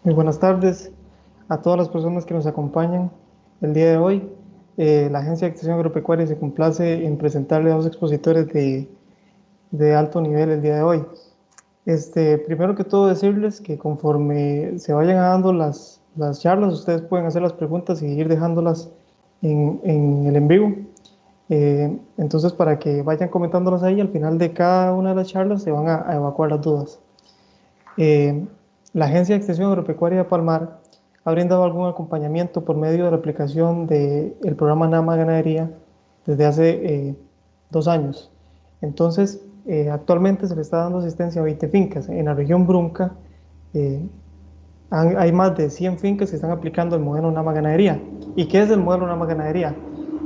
Muy buenas tardes a todas las personas que nos acompañan el día de hoy. La Agencia de Extensión Agropecuaria se complace en presentarle a dos expositores de alto nivel el día de hoy. Primero que todo decirles que conforme se vayan dando las charlas, ustedes pueden hacer las preguntas y ir dejándolas en el en vivo. Entonces, para que vayan comentándolas ahí, al final de cada una de las charlas se van a evacuar las dudas. Eh, la Agencia de Extensión Agropecuaria de Palmar ha brindado algún acompañamiento por medio de la aplicación del programa NAMA Ganadería desde hace 2 años. Entonces, actualmente se le está dando asistencia a 20 fincas. En la región Brunca eh, hay más de 100 fincas que están aplicando el modelo NAMA Ganadería. ¿Y qué es el modelo NAMA Ganadería?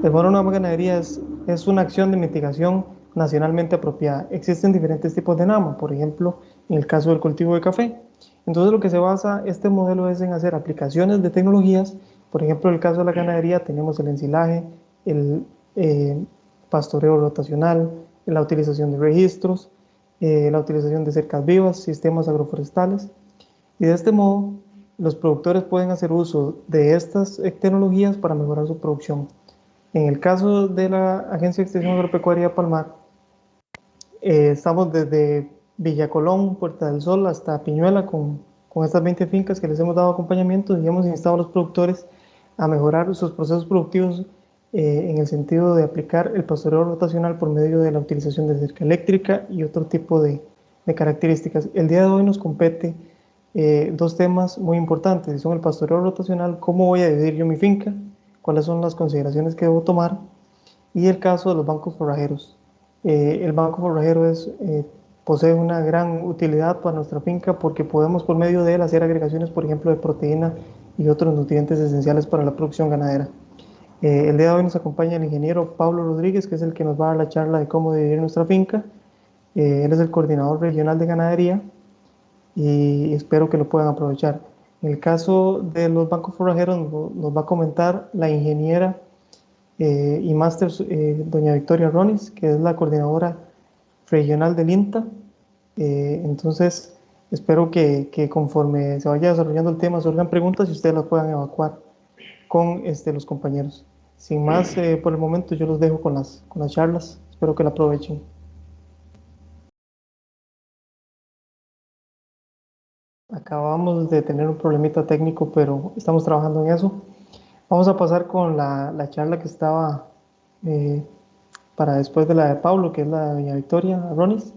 El modelo NAMA Ganadería es una acción de mitigación nacionalmente apropiada. Existen diferentes tipos de NAMA, por ejemplo, en el caso del cultivo de café. Entonces, lo que se basa este modelo es en hacer aplicaciones de tecnologías. Por ejemplo, en el caso de la ganadería tenemos el ensilaje, el pastoreo rotacional, la utilización de registros, la utilización de cercas vivas, sistemas agroforestales. Y de este modo, los productores pueden hacer uso de estas tecnologías para mejorar su producción. En el caso de la Agencia de Extensión Agropecuaria de Palmar, estamos desde Villa Colón, Puerta del Sol, hasta Piñuela con estas 20 fincas que les hemos dado acompañamiento y hemos instado a los productores a mejorar sus procesos productivos en el sentido de aplicar el pastoreo rotacional por medio de la utilización de cerca eléctrica y otro tipo de características. El día de hoy nos compete dos temas muy importantes, y son el pastoreo rotacional, cómo voy a dividir yo mi finca, cuáles son las consideraciones que debo tomar, y el caso de los bancos forrajeros. El banco forrajero posee una gran utilidad para nuestra finca porque podemos por medio de él hacer agregaciones, por ejemplo, de proteína y otros nutrientes esenciales para la producción ganadera. El día de hoy nos acompaña el ingeniero Pablo Rodríguez, que es el que nos va a dar la charla de cómo dividir nuestra finca. Él es el coordinador regional de ganadería y espero que lo puedan aprovechar. En el caso de los bancos forrajeros nos va a comentar la ingeniera y máster doña Victoria Ronis, que es la coordinadora regional del INTA. Entonces, espero que conforme se vaya desarrollando el tema surjan preguntas y ustedes las puedan evacuar con los compañeros. Sin más, por el momento yo los dejo con las charlas. Espero que la aprovechen. Acabamos de tener un problemita técnico, pero estamos trabajando en eso. Vamos a pasar con la charla que estaba eh, para después de la de Pablo, que es la de doña Victoria Ronis.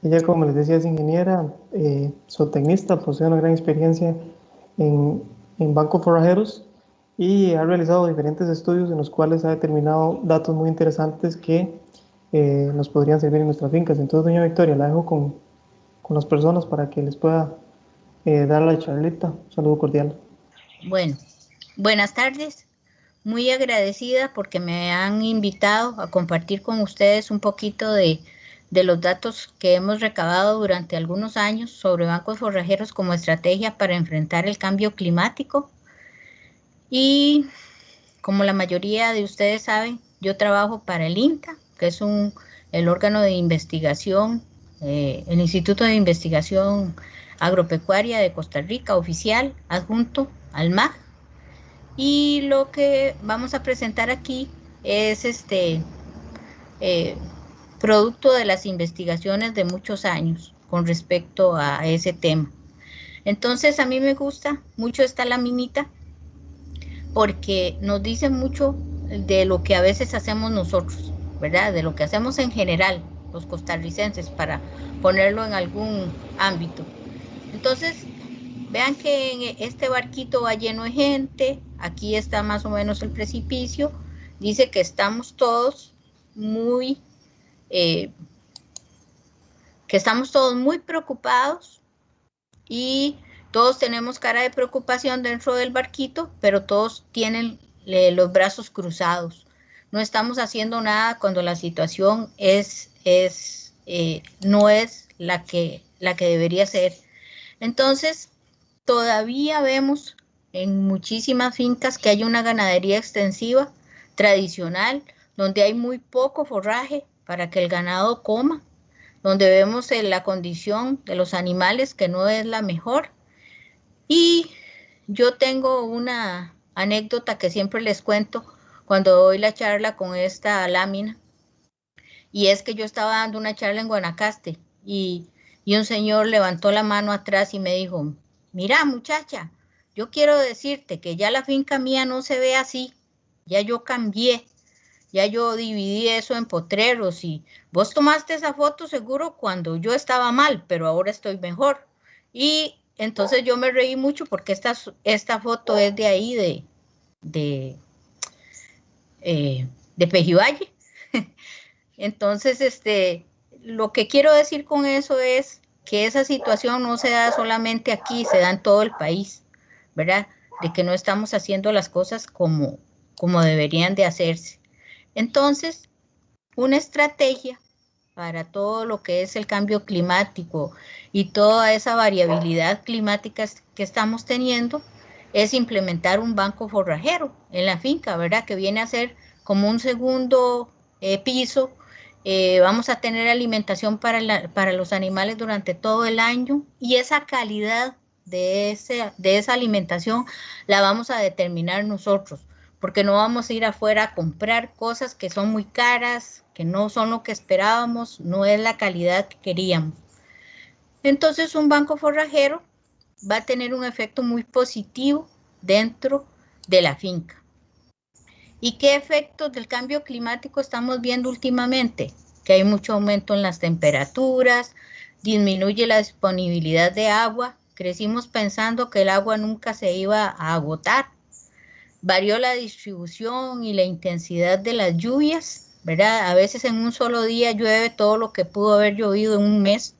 Ella, como les decía, es ingeniera, zootecnista, posee una gran experiencia en, en bancos forrajeros y ha realizado diferentes estudios en los cuales ha determinado datos muy interesantes que nos podrían servir en nuestras fincas. Entonces, doña Victoria, la dejo con las personas para que les pueda dar la charlita. Un saludo cordial. Bueno, buenas tardes. Muy agradecida porque me han invitado a compartir con ustedes un poquito de los datos que hemos recabado durante algunos años sobre bancos forrajeros como estrategia para enfrentar el cambio climático. Y como la mayoría de ustedes saben, yo trabajo para el INTA, que es el órgano de investigación, el Instituto de Investigación Agropecuaria de Costa Rica, oficial, adjunto al MAG. Y lo que vamos a presentar aquí es eh, producto de las investigaciones de muchos años con respecto a ese tema. Entonces, a mí me gusta mucho esta laminita porque nos dice mucho de lo que a veces hacemos nosotros, ¿verdad? De lo que hacemos en general, los costarricenses, para ponerlo en algún ámbito. Entonces, vean que en este barquito va lleno de gente, aquí está más o menos el precipicio, dice que estamos todos muy, eh, preocupados y todos tenemos cara de preocupación dentro del barquito, pero todos tienen los brazos cruzados. No estamos haciendo nada cuando la situación no es la que debería ser. Entonces, todavía vemos en muchísimas fincas que hay una ganadería extensiva, tradicional, donde hay muy poco forraje para que el ganado coma, donde vemos la condición de los animales que no es la mejor. Y yo tengo una anécdota que siempre les cuento cuando doy la charla con esta lámina, y es que yo estaba dando una charla en Guanacaste y un señor levantó la mano atrás y me dijo, mira muchacha, yo quiero decirte que ya la finca mía no se ve así, ya yo cambié, ya yo dividí eso en potreros y vos tomaste esa foto seguro cuando yo estaba mal, pero ahora estoy mejor. Y entonces yo me reí mucho porque esta foto es de ahí, de, de Pejivalle. Entonces, lo que quiero decir con eso es que esa situación no se da solamente aquí, se da en todo el país, ¿verdad? De que no estamos haciendo las cosas como deberían de hacerse. Entonces, una estrategia para todo lo que es el cambio climático y toda esa variabilidad climática que estamos teniendo es implementar un banco forrajero en la finca, ¿verdad? Que viene a ser como un segundo piso. Vamos a tener alimentación para los animales durante todo el año y esa calidad de esa alimentación la vamos a determinar nosotros, porque no vamos a ir afuera a comprar cosas que son muy caras, que no son lo que esperábamos, no es la calidad que queríamos. Entonces un banco forrajero va a tener un efecto muy positivo dentro de la finca. ¿Y qué efectos del cambio climático estamos viendo últimamente? Que hay mucho aumento en las temperaturas, disminuye la disponibilidad de agua. Crecimos pensando que el agua nunca se iba a agotar. Varió la distribución y la intensidad de las lluvias, ¿verdad? A veces en un solo día llueve todo lo que pudo haber llovido en un mes.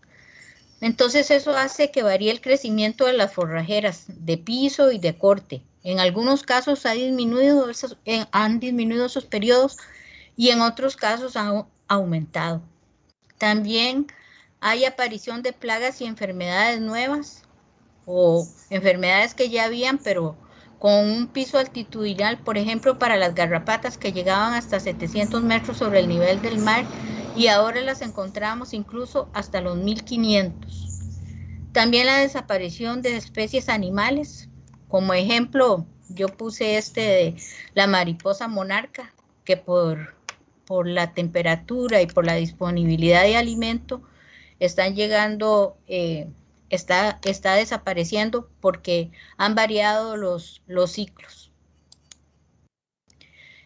Entonces eso hace que varíe el crecimiento de las forrajeras de piso y de corte. En algunos casos han disminuido esos periodos y en otros casos han aumentado. También hay aparición de plagas y enfermedades nuevas o enfermedades que ya habían, pero con un piso altitudinal, por ejemplo, para las garrapatas que llegaban hasta 700 metros sobre el nivel del mar y ahora las encontramos incluso hasta los 1500. También la desaparición de especies animales, como ejemplo, yo puse de la mariposa monarca, que por la temperatura y por la disponibilidad de alimento están llegando, está desapareciendo porque han variado los ciclos.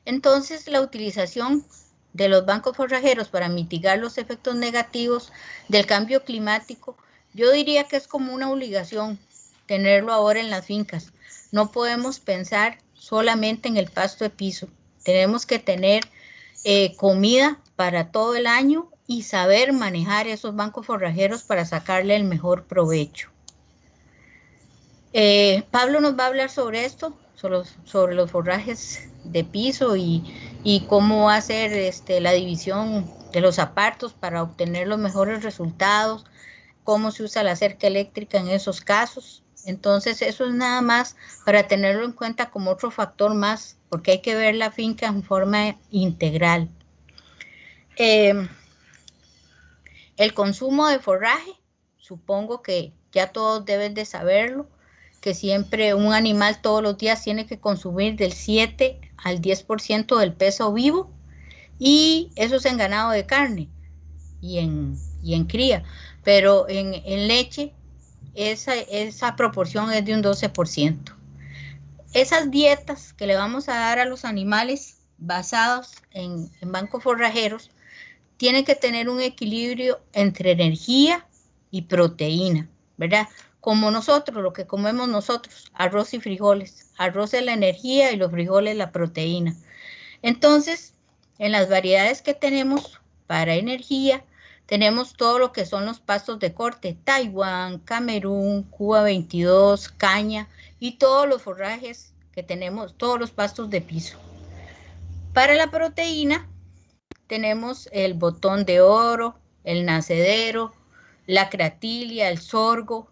Entonces, la utilización de los bancos forrajeros para mitigar los efectos negativos del cambio climático, yo diría que es como una obligación tenerlo ahora en las fincas. No podemos pensar solamente en el pasto de piso. Tenemos que tener comida para todo el año y saber manejar esos bancos forrajeros para sacarle el mejor provecho. Pablo nos va a hablar sobre esto, sobre los forrajes de piso y cómo hacer la división de los apartos para obtener los mejores resultados, cómo se usa la cerca eléctrica en esos casos. Entonces eso es nada más para tenerlo en cuenta como otro factor más, porque hay que ver la finca en forma integral. El consumo de forraje, supongo que ya todos deben de saberlo, que siempre un animal todos los días tiene que consumir del 7 al 10% del peso vivo, y eso es en ganado de carne y en cría, pero en leche esa proporción es de un 12%. Esas dietas que le vamos a dar a los animales basados en bancos forrajeros tienen que tener un equilibrio entre energía y proteína, ¿verdad? Como nosotros, lo que comemos nosotros, arroz y frijoles. Arroz es la energía y los frijoles la proteína. Entonces, en las variedades que tenemos para energía, tenemos todo lo que son los pastos de corte, Taiwán, Camerún, Cuba 22, caña y todos los forrajes que tenemos, todos los pastos de piso. Para la proteína, tenemos el botón de oro, el nacedero, la cratilia, el sorgo,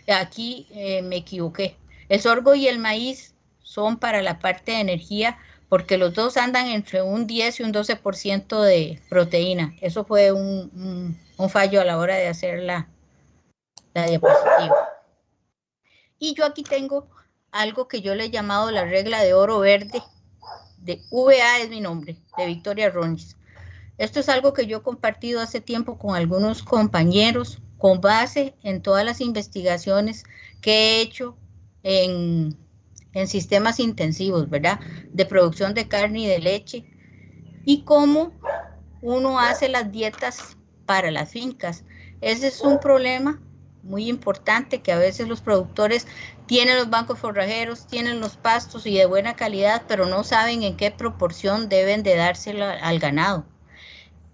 aquí me equivoqué. El sorgo y el maíz son para la parte de energía porque los dos andan entre un 10 y un 12% de proteína. Eso fue un fallo a la hora de hacer la diapositiva. Y yo aquí tengo algo que yo le he llamado la regla de oro verde, de VA es mi nombre, de Victoria Roñes. Esto es algo que yo he compartido hace tiempo con algunos compañeros, con base en todas las investigaciones que he hecho en sistemas intensivos, ¿verdad? De producción de carne y de leche, y cómo uno hace las dietas para las fincas. Ese es un problema muy importante, que a veces los productores tienen los bancos forrajeros, tienen los pastos y de buena calidad, pero no saben en qué proporción deben de dárselo al ganado.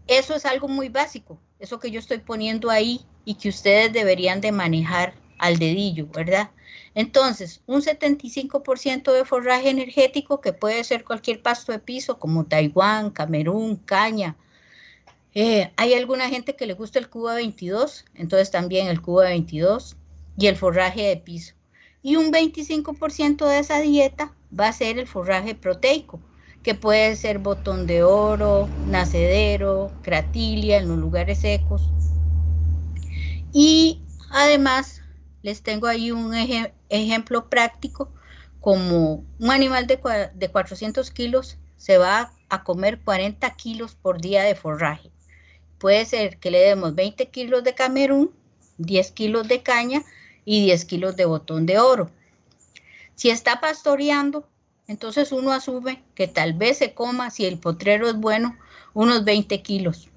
Eso es algo muy básico, eso que yo estoy poniendo ahí y que ustedes deberían de manejar al dedillo, ¿verdad? Entonces, un 75% de forraje energético, que puede ser cualquier pasto de piso como Taiwán, Camerún, caña. Hay alguna gente que le gusta el Cuba 22, entonces también el Cuba 22 y el forraje de piso. Y un 25% de esa dieta va a ser el forraje proteico, que puede ser botón de oro, nacedero, cratilia en los lugares secos. Y además les tengo ahí un ejemplo práctico, como un animal de 400 kilos se va a comer 40 kilos por día de forraje. Puede ser que le demos 20 kilos de camerún, 10 kilos de caña y 10 kilos de botón de oro. Si está pastoreando, entonces uno asume que tal vez se coma, si el potrero es bueno, unos 20 kilos.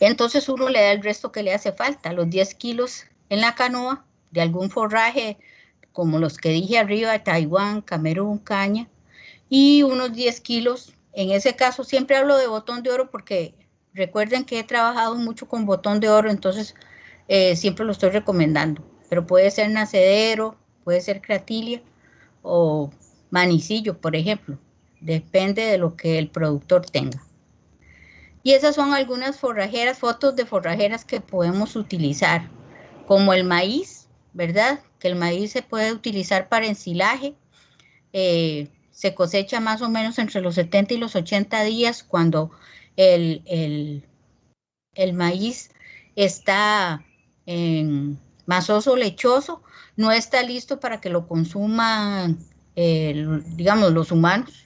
Entonces uno le da el resto que le hace falta, los 10 kilos en la canoa de algún forraje, como los que dije arriba, Taiwán, Camerún, caña, y unos 10 kilos, en ese caso siempre hablo de botón de oro porque recuerden que he trabajado mucho con botón de oro, entonces siempre lo estoy recomendando, pero puede ser nacedero, puede ser cratilia o manicillo, por ejemplo, depende de lo que el productor tenga. Y esas son algunas forrajeras, fotos de forrajeras que podemos utilizar, como el maíz, ¿verdad? Que el maíz se puede utilizar para ensilaje, se cosecha más o menos entre los 70 y los 80 días cuando el maíz está masoso, lechoso, no está listo para que lo consuman, digamos, los humanos.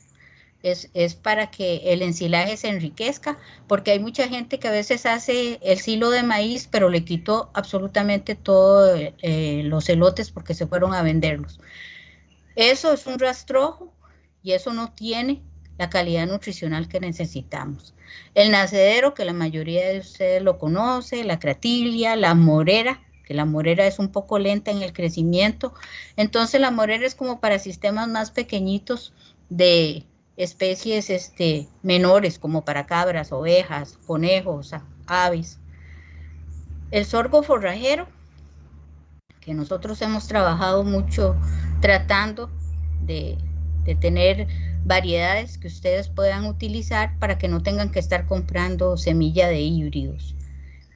Es para que el ensilaje se enriquezca, porque hay mucha gente que a veces hace el silo de maíz, pero le quitó absolutamente todos los elotes porque se fueron a venderlos. Eso es un rastrojo y eso no tiene la calidad nutricional que necesitamos. El nacedero, que la mayoría de ustedes lo conoce, la cratilia, la morera, que la morera es un poco lenta en el crecimiento. Entonces la morera es como para sistemas más pequeñitos de especies menores, como para cabras, ovejas, conejos, aves. El sorgo forrajero, que nosotros hemos trabajado mucho tratando de tener variedades que ustedes puedan utilizar para que no tengan que estar comprando semilla de híbridos.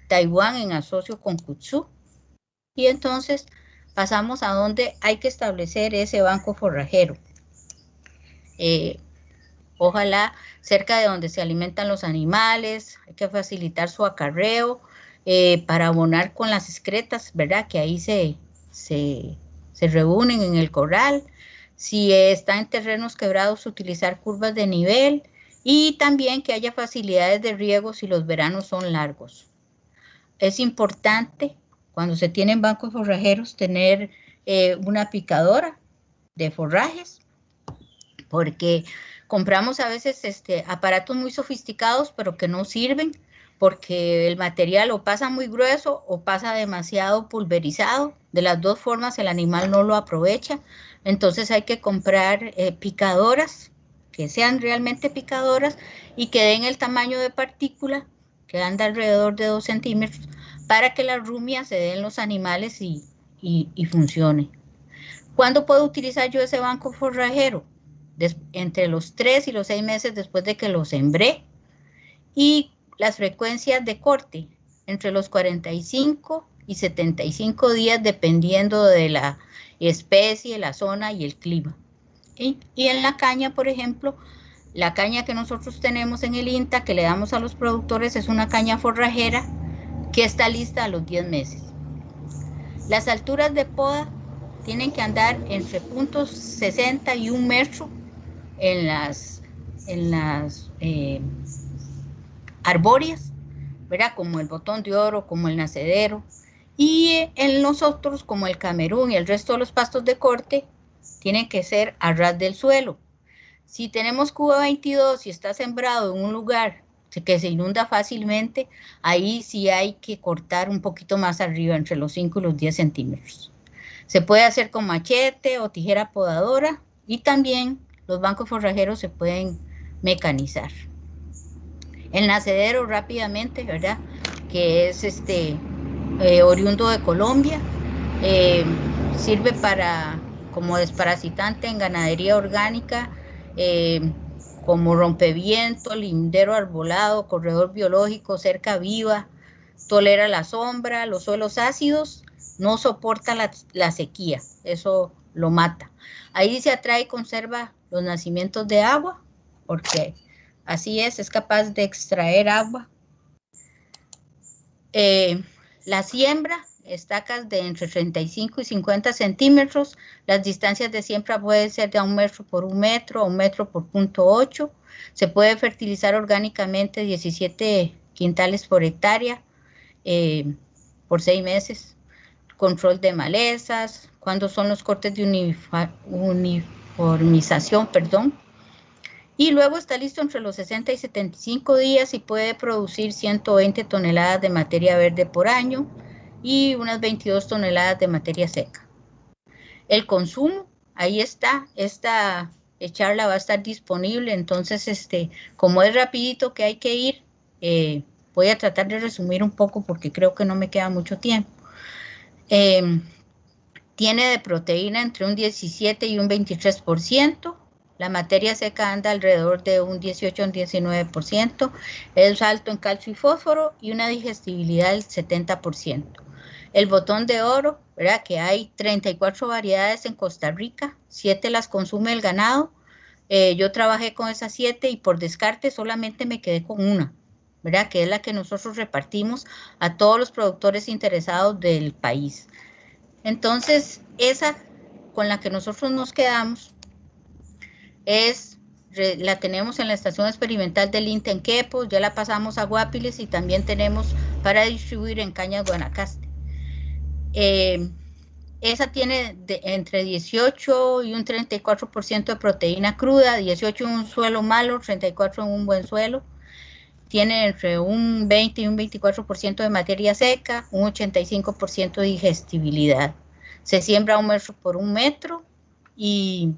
Taiwán en asocio con Kutsu. Y entonces pasamos a donde hay que establecer ese banco forrajero. Ojalá cerca de donde se alimentan los animales, hay que facilitar su acarreo para abonar con las excretas, ¿verdad? Que ahí se reúnen en el corral. Si está en terrenos quebrados, utilizar curvas de nivel y también que haya facilidades de riego si los veranos son largos. Es importante cuando se tienen bancos forrajeros tener una picadora de forrajes, porque compramos a veces aparatos muy sofisticados, pero que no sirven, porque el material o pasa muy grueso o pasa demasiado pulverizado. De las dos formas el animal no lo aprovecha. Entonces hay que comprar picadoras que sean realmente picadoras y que den el tamaño de partícula, que anda alrededor de 2 centímetros, para que la rumia se den los animales y funcione. ¿Cuándo puedo utilizar yo ese banco forrajero? Entre los 3 y los 6 meses después de que lo sembré. Y las frecuencias de corte, entre los 45 y 75 días, dependiendo de la especie, la zona y el clima. Y en la caña, por ejemplo, la caña que nosotros tenemos en el INTA, que le damos a los productores, es una caña forrajera que está lista a los 10 meses. Las alturas de poda tienen que andar entre puntos 60 y 1 metro en las arbóreas, ¿verdad? Como el botón de oro, como el nacedero. Y en los otros, como el Camerún y el resto de los pastos de corte, tienen que ser a ras del suelo. Si tenemos Cuba 22 y está sembrado en un lugar que se inunda fácilmente, ahí sí hay que cortar un poquito más arriba, entre los 5 y los 10 centímetros. Se puede hacer con machete o tijera podadora, y también los bancos forrajeros se pueden mecanizar. El nacedero, rápidamente, ¿verdad? Que es oriundo de Colombia, sirve como desparasitante en ganadería orgánica, como rompeviento, lindero arbolado, corredor biológico, cerca viva, tolera la sombra, los suelos ácidos, no soporta la sequía, eso lo mata. Ahí se atrae y conserva los nacimientos de agua, porque así es capaz de extraer agua. La siembra, estacas de entre 35 y 50 centímetros, las distancias de siembra pueden ser de 1 metro por 1 metro, 1 metro por 0.8, se puede fertilizar orgánicamente 17 quintales por hectárea por 6 meses, control de malezas, cuándo son los cortes de uniformización, y luego está listo entre los 60 y 75 días y puede producir 120 toneladas de materia verde por año y unas 22 toneladas de materia seca. El consumo, ahí está, esta charla va a estar disponible, entonces como es rapidito que hay que ir, voy a tratar de resumir un poco porque creo que no me queda mucho tiempo. Tiene de proteína entre un 17 y un 23%, la materia seca anda alrededor de un 18 a un 19%, es alto en calcio y fósforo y una digestibilidad del 70%. El botón de oro, ¿verdad? Que hay 34 variedades en Costa Rica, 7 las consume el ganado. Yo trabajé con esas 7 y por descarte solamente me quedé con una, ¿verdad? Que es la que nosotros repartimos a todos los productores interesados del país. Entonces, esa con la que nosotros nos quedamos la tenemos en la estación experimental del INTA en Quepos, ya la pasamos a Guapiles y también tenemos para distribuir en Cañas Guanacaste. Esa tiene entre 18 y un 34% de proteína cruda, 18 en un suelo malo, 34 en un buen suelo. Tiene entre un 20 y un 24% de materia seca, un 85% de digestibilidad. Se siembra 1 metro por 1 metro y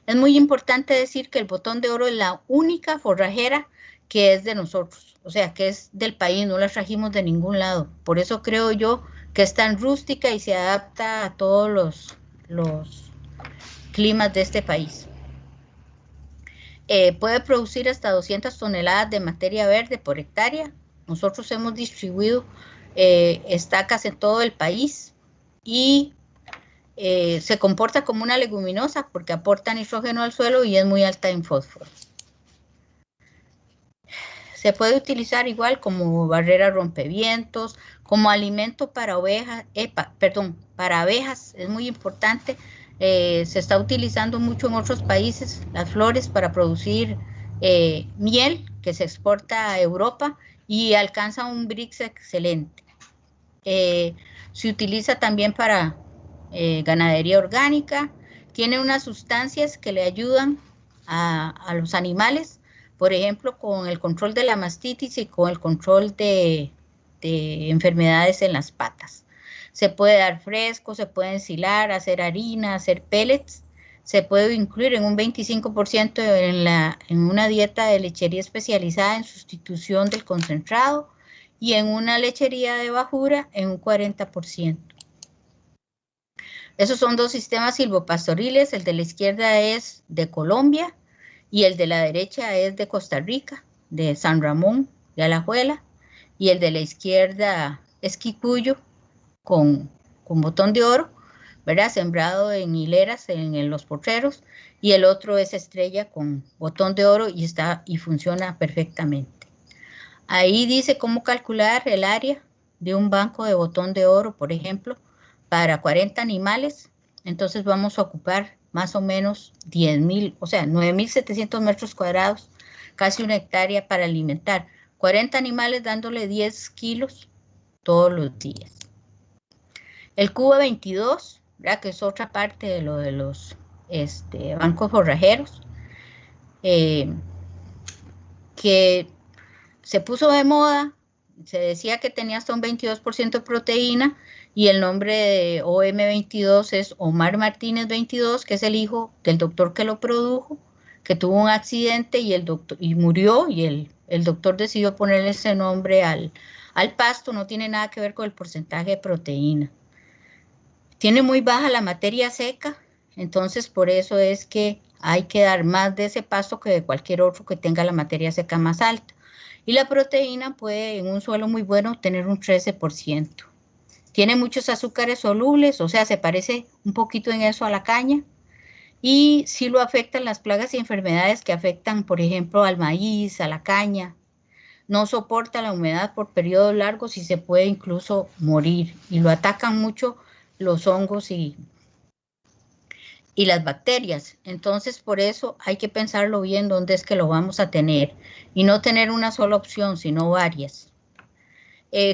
es muy importante decir que el botón de oro es la única forrajera que es de nosotros, o sea, que es del país, no la trajimos de ningún lado. Por eso creo yo que es tan rústica y se adapta a todos los climas de este país. Puede producir hasta 200 toneladas de materia verde por hectárea. Nosotros hemos distribuido estacas en todo el país y se comporta como una leguminosa porque aporta nitrógeno al suelo y es muy alta en fósforo. Se puede utilizar igual como barrera rompevientos, como alimento para ovejas, para abejas, es muy importante. Se está utilizando mucho en otros países las flores para producir miel que se exporta a Europa y alcanza un Brix excelente. Se utiliza también para ganadería orgánica, tiene unas sustancias que le ayudan a los animales, por ejemplo, con el control de la mastitis y con el control de enfermedades en las patas. Se puede dar fresco, se puede ensilar, hacer harina, hacer pellets, se puede incluir en un 25% en una dieta de lechería especializada en sustitución del concentrado y en una lechería de bajura en un 40%. Esos son dos sistemas silvopastoriles, el de la izquierda es de Colombia y el de la derecha es de Costa Rica, de San Ramón de Alajuela, y el de la izquierda es Kikuyo con botón de oro, ¿verdad? Sembrado en hileras en los potreros, y el otro es Estrella con botón de oro y funciona perfectamente. Ahí dice cómo calcular el área de un banco de botón de oro, por ejemplo, para 40 animales entonces vamos a ocupar más o menos 10.000, o sea, 9.700 metros cuadrados, casi una hectárea para alimentar 40 animales dándole 10 kilos todos los días. El cubo 22, ¿verdad? Que es otra parte de lo de los bancos forrajeros, que se puso de moda, se decía que tenía hasta un 22% de proteína, y el nombre de OM22 es Omar Martínez 22, que es el hijo del doctor que lo produjo, que tuvo un accidente y murió, y el doctor decidió ponerle ese nombre al pasto. No tiene nada que ver con el porcentaje de proteína. Tiene muy baja la materia seca, entonces por eso es que hay que dar más de ese pasto que de cualquier otro que tenga la materia seca más alta. Y la proteína puede en un suelo muy bueno tener un 13%. Tiene muchos azúcares solubles, o sea, se parece un poquito en eso a la caña. Y sí lo afectan las plagas y enfermedades que afectan, por ejemplo, al maíz, a la caña. No soporta la humedad por periodos largos y se puede incluso morir. Y lo atacan mucho los hongos y las bacterias. Entonces, por eso hay que pensarlo bien dónde es que lo vamos a tener y no tener una sola opción, sino varias.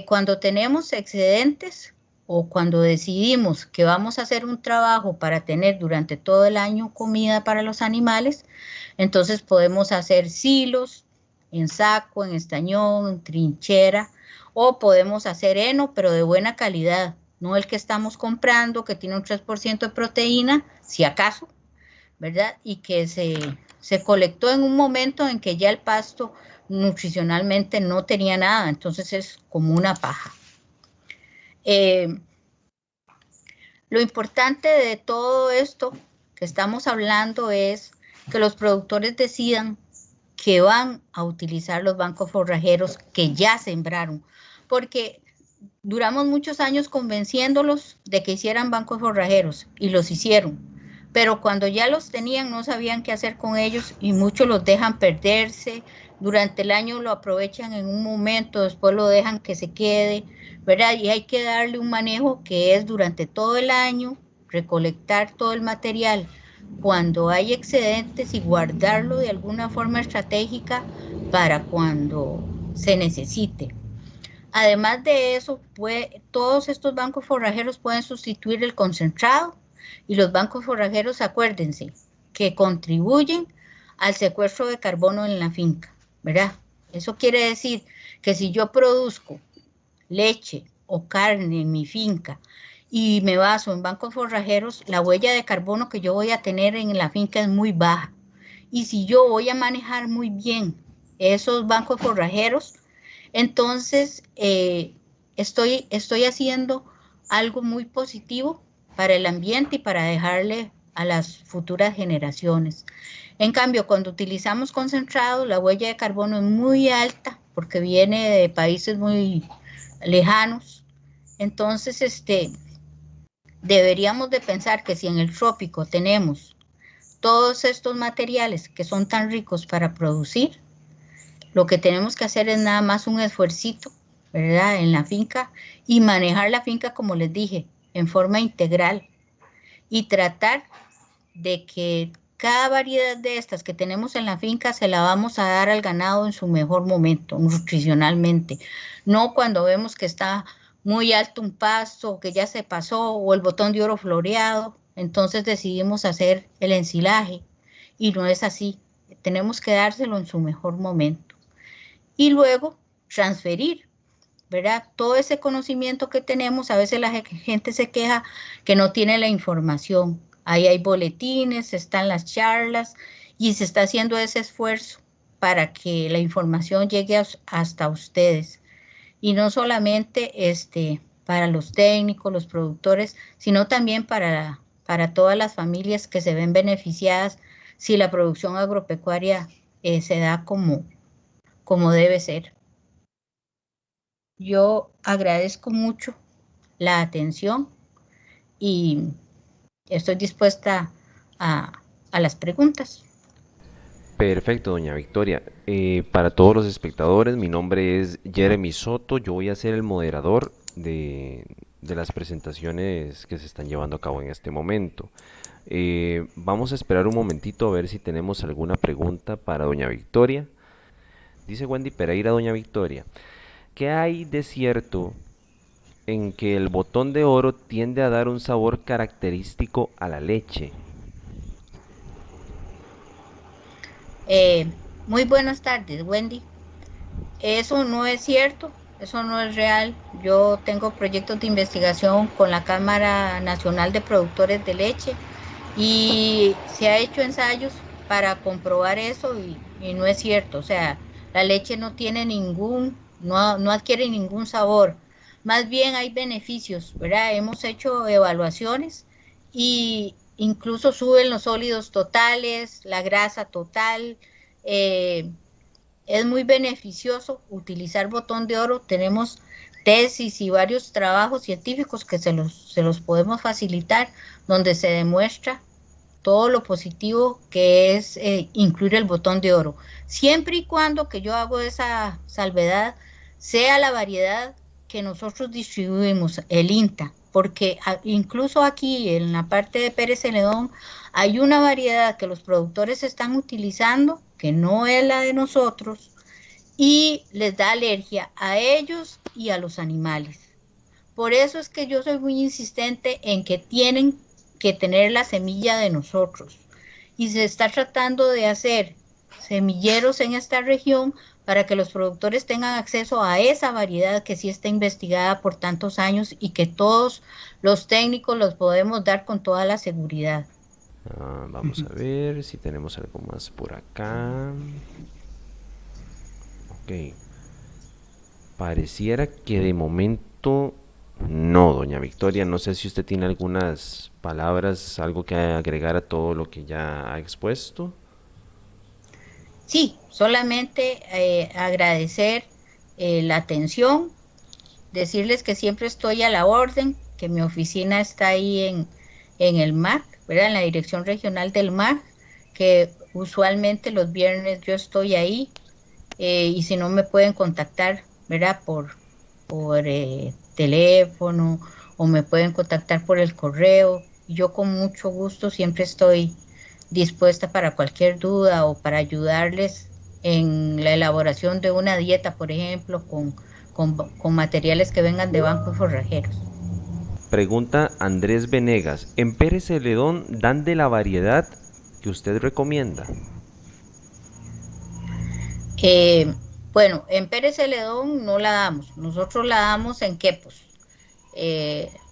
Cuando tenemos excedentes o cuando decidimos que vamos a hacer un trabajo para tener durante todo el año comida para los animales, entonces podemos hacer silos en saco, en estañón, en trinchera, o podemos hacer heno, pero de buena calidad, no el que estamos comprando, que tiene un 3% de proteína, si acaso, ¿verdad? Y que se colectó en un momento en que ya el pasto nutricionalmente no tenía nada, entonces es como una paja. Lo importante de todo esto que estamos hablando es que los productores decidan que van a utilizar los bancos forrajeros que ya sembraron, porque duramos muchos años convenciéndolos de que hicieran bancos forrajeros y los hicieron, pero cuando ya los tenían no sabían qué hacer con ellos y muchos los dejan perderse. Durante el año lo aprovechan en un momento, después lo dejan que se quede, ¿verdad? Y hay que darle un manejo que es durante todo el año, recolectar todo el material cuando hay excedentes y guardarlo de alguna forma estratégica para cuando se necesite. Además de eso, todos estos bancos forrajeros pueden sustituir el concentrado, y los bancos forrajeros, acuérdense, que contribuyen al secuestro de carbono en la finca, ¿verdad? Eso quiere decir que si yo produzco leche o carne en mi finca y me baso en bancos forrajeros, la huella de carbono que yo voy a tener en la finca es muy baja. Y si yo voy a manejar muy bien esos bancos forrajeros, entonces estoy haciendo algo muy positivo para el ambiente y para dejarle a las futuras generaciones. En cambio, cuando utilizamos concentrados, la huella de carbono es muy alta porque viene de países muy lejanos. Entonces, deberíamos de pensar que si en el trópico tenemos todos estos materiales que son tan ricos para producir, lo que tenemos que hacer es nada más un esfuercito, ¿verdad? En la finca, y manejar la finca, como les dije, en forma integral, y tratar de que cada variedad de estas que tenemos en la finca se la vamos a dar al ganado en su mejor momento, nutricionalmente. No cuando vemos que está muy alto un pasto, que ya se pasó, o el botón de oro floreado, entonces decidimos hacer el ensilaje, y no es así. Tenemos que dárselo en su mejor momento. Y luego transferir, ¿verdad? Todo ese conocimiento que tenemos. A veces la gente se queja que no tiene la información. Ahí hay boletines, están las charlas, y se está haciendo ese esfuerzo para que la información llegue hasta ustedes. Y no solamente para los técnicos, los productores, sino también para todas las familias que se ven beneficiadas si la producción agropecuaria se da como debe ser. Yo agradezco mucho la atención y estoy dispuesta a las preguntas. Perfecto, doña Victoria. Para todos los espectadores, mi nombre es Jeremy Soto. Yo voy a ser el moderador de las presentaciones que se están llevando a cabo en este momento. Vamos a esperar un momentito a ver si tenemos alguna pregunta para doña Victoria. Dice Wendy Pereira, doña Victoria, ¿qué hay de cierto en que el botón de oro tiende a dar un sabor característico a la leche? Muy buenas tardes, Wendy. Eso no es cierto, eso no es real. Yo tengo proyectos de investigación con la Cámara Nacional de Productores de Leche y se ha hecho ensayos para comprobar eso y no es cierto. O sea, la leche no tiene no adquiere ningún sabor. Más bien hay beneficios, ¿verdad? Hemos hecho evaluaciones y incluso suben los sólidos totales, la grasa total. Es muy beneficioso utilizar botón de oro. Tenemos tesis y varios trabajos científicos que se los podemos facilitar, donde se demuestra todo lo positivo que es incluir el botón de oro. Siempre y cuando que yo hago esa salvedad, sea la variedad que nosotros distribuimos, el INTA, porque incluso aquí en la parte de Pérez Celedón hay una variedad que los productores están utilizando, que no es la de nosotros, y les da alergia a ellos y a los animales. Por eso es que yo soy muy insistente en que tienen que tener la semilla de nosotros. Y se está tratando de hacer semilleros en esta región para que los productores tengan acceso a esa variedad que sí está investigada por tantos años y que todos los técnicos los podemos dar con toda la seguridad. Vamos a ver si tenemos algo más por acá. Ok. Pareciera que de momento no, doña Victoria. No sé si usted tiene algunas palabras, algo que agregar a todo lo que ya ha expuesto. Sí, solamente agradecer la atención, decirles que siempre estoy a la orden, que mi oficina está ahí en el MAC, ¿verdad? En la Dirección Regional del MAC, que usualmente los viernes yo estoy ahí, y si no me pueden contactar, ¿verdad? Por teléfono o me pueden contactar por el correo. Yo con mucho gusto siempre estoy dispuesta para cualquier duda o para ayudarles en la elaboración de una dieta, por ejemplo, con materiales que vengan de bancos forrajeros. Pregunta Andrés Venegas. ¿En Pérez Celedón dan de la variedad que usted recomienda? Bueno, en Pérez Celedón no la damos, nosotros la damos en Quepos.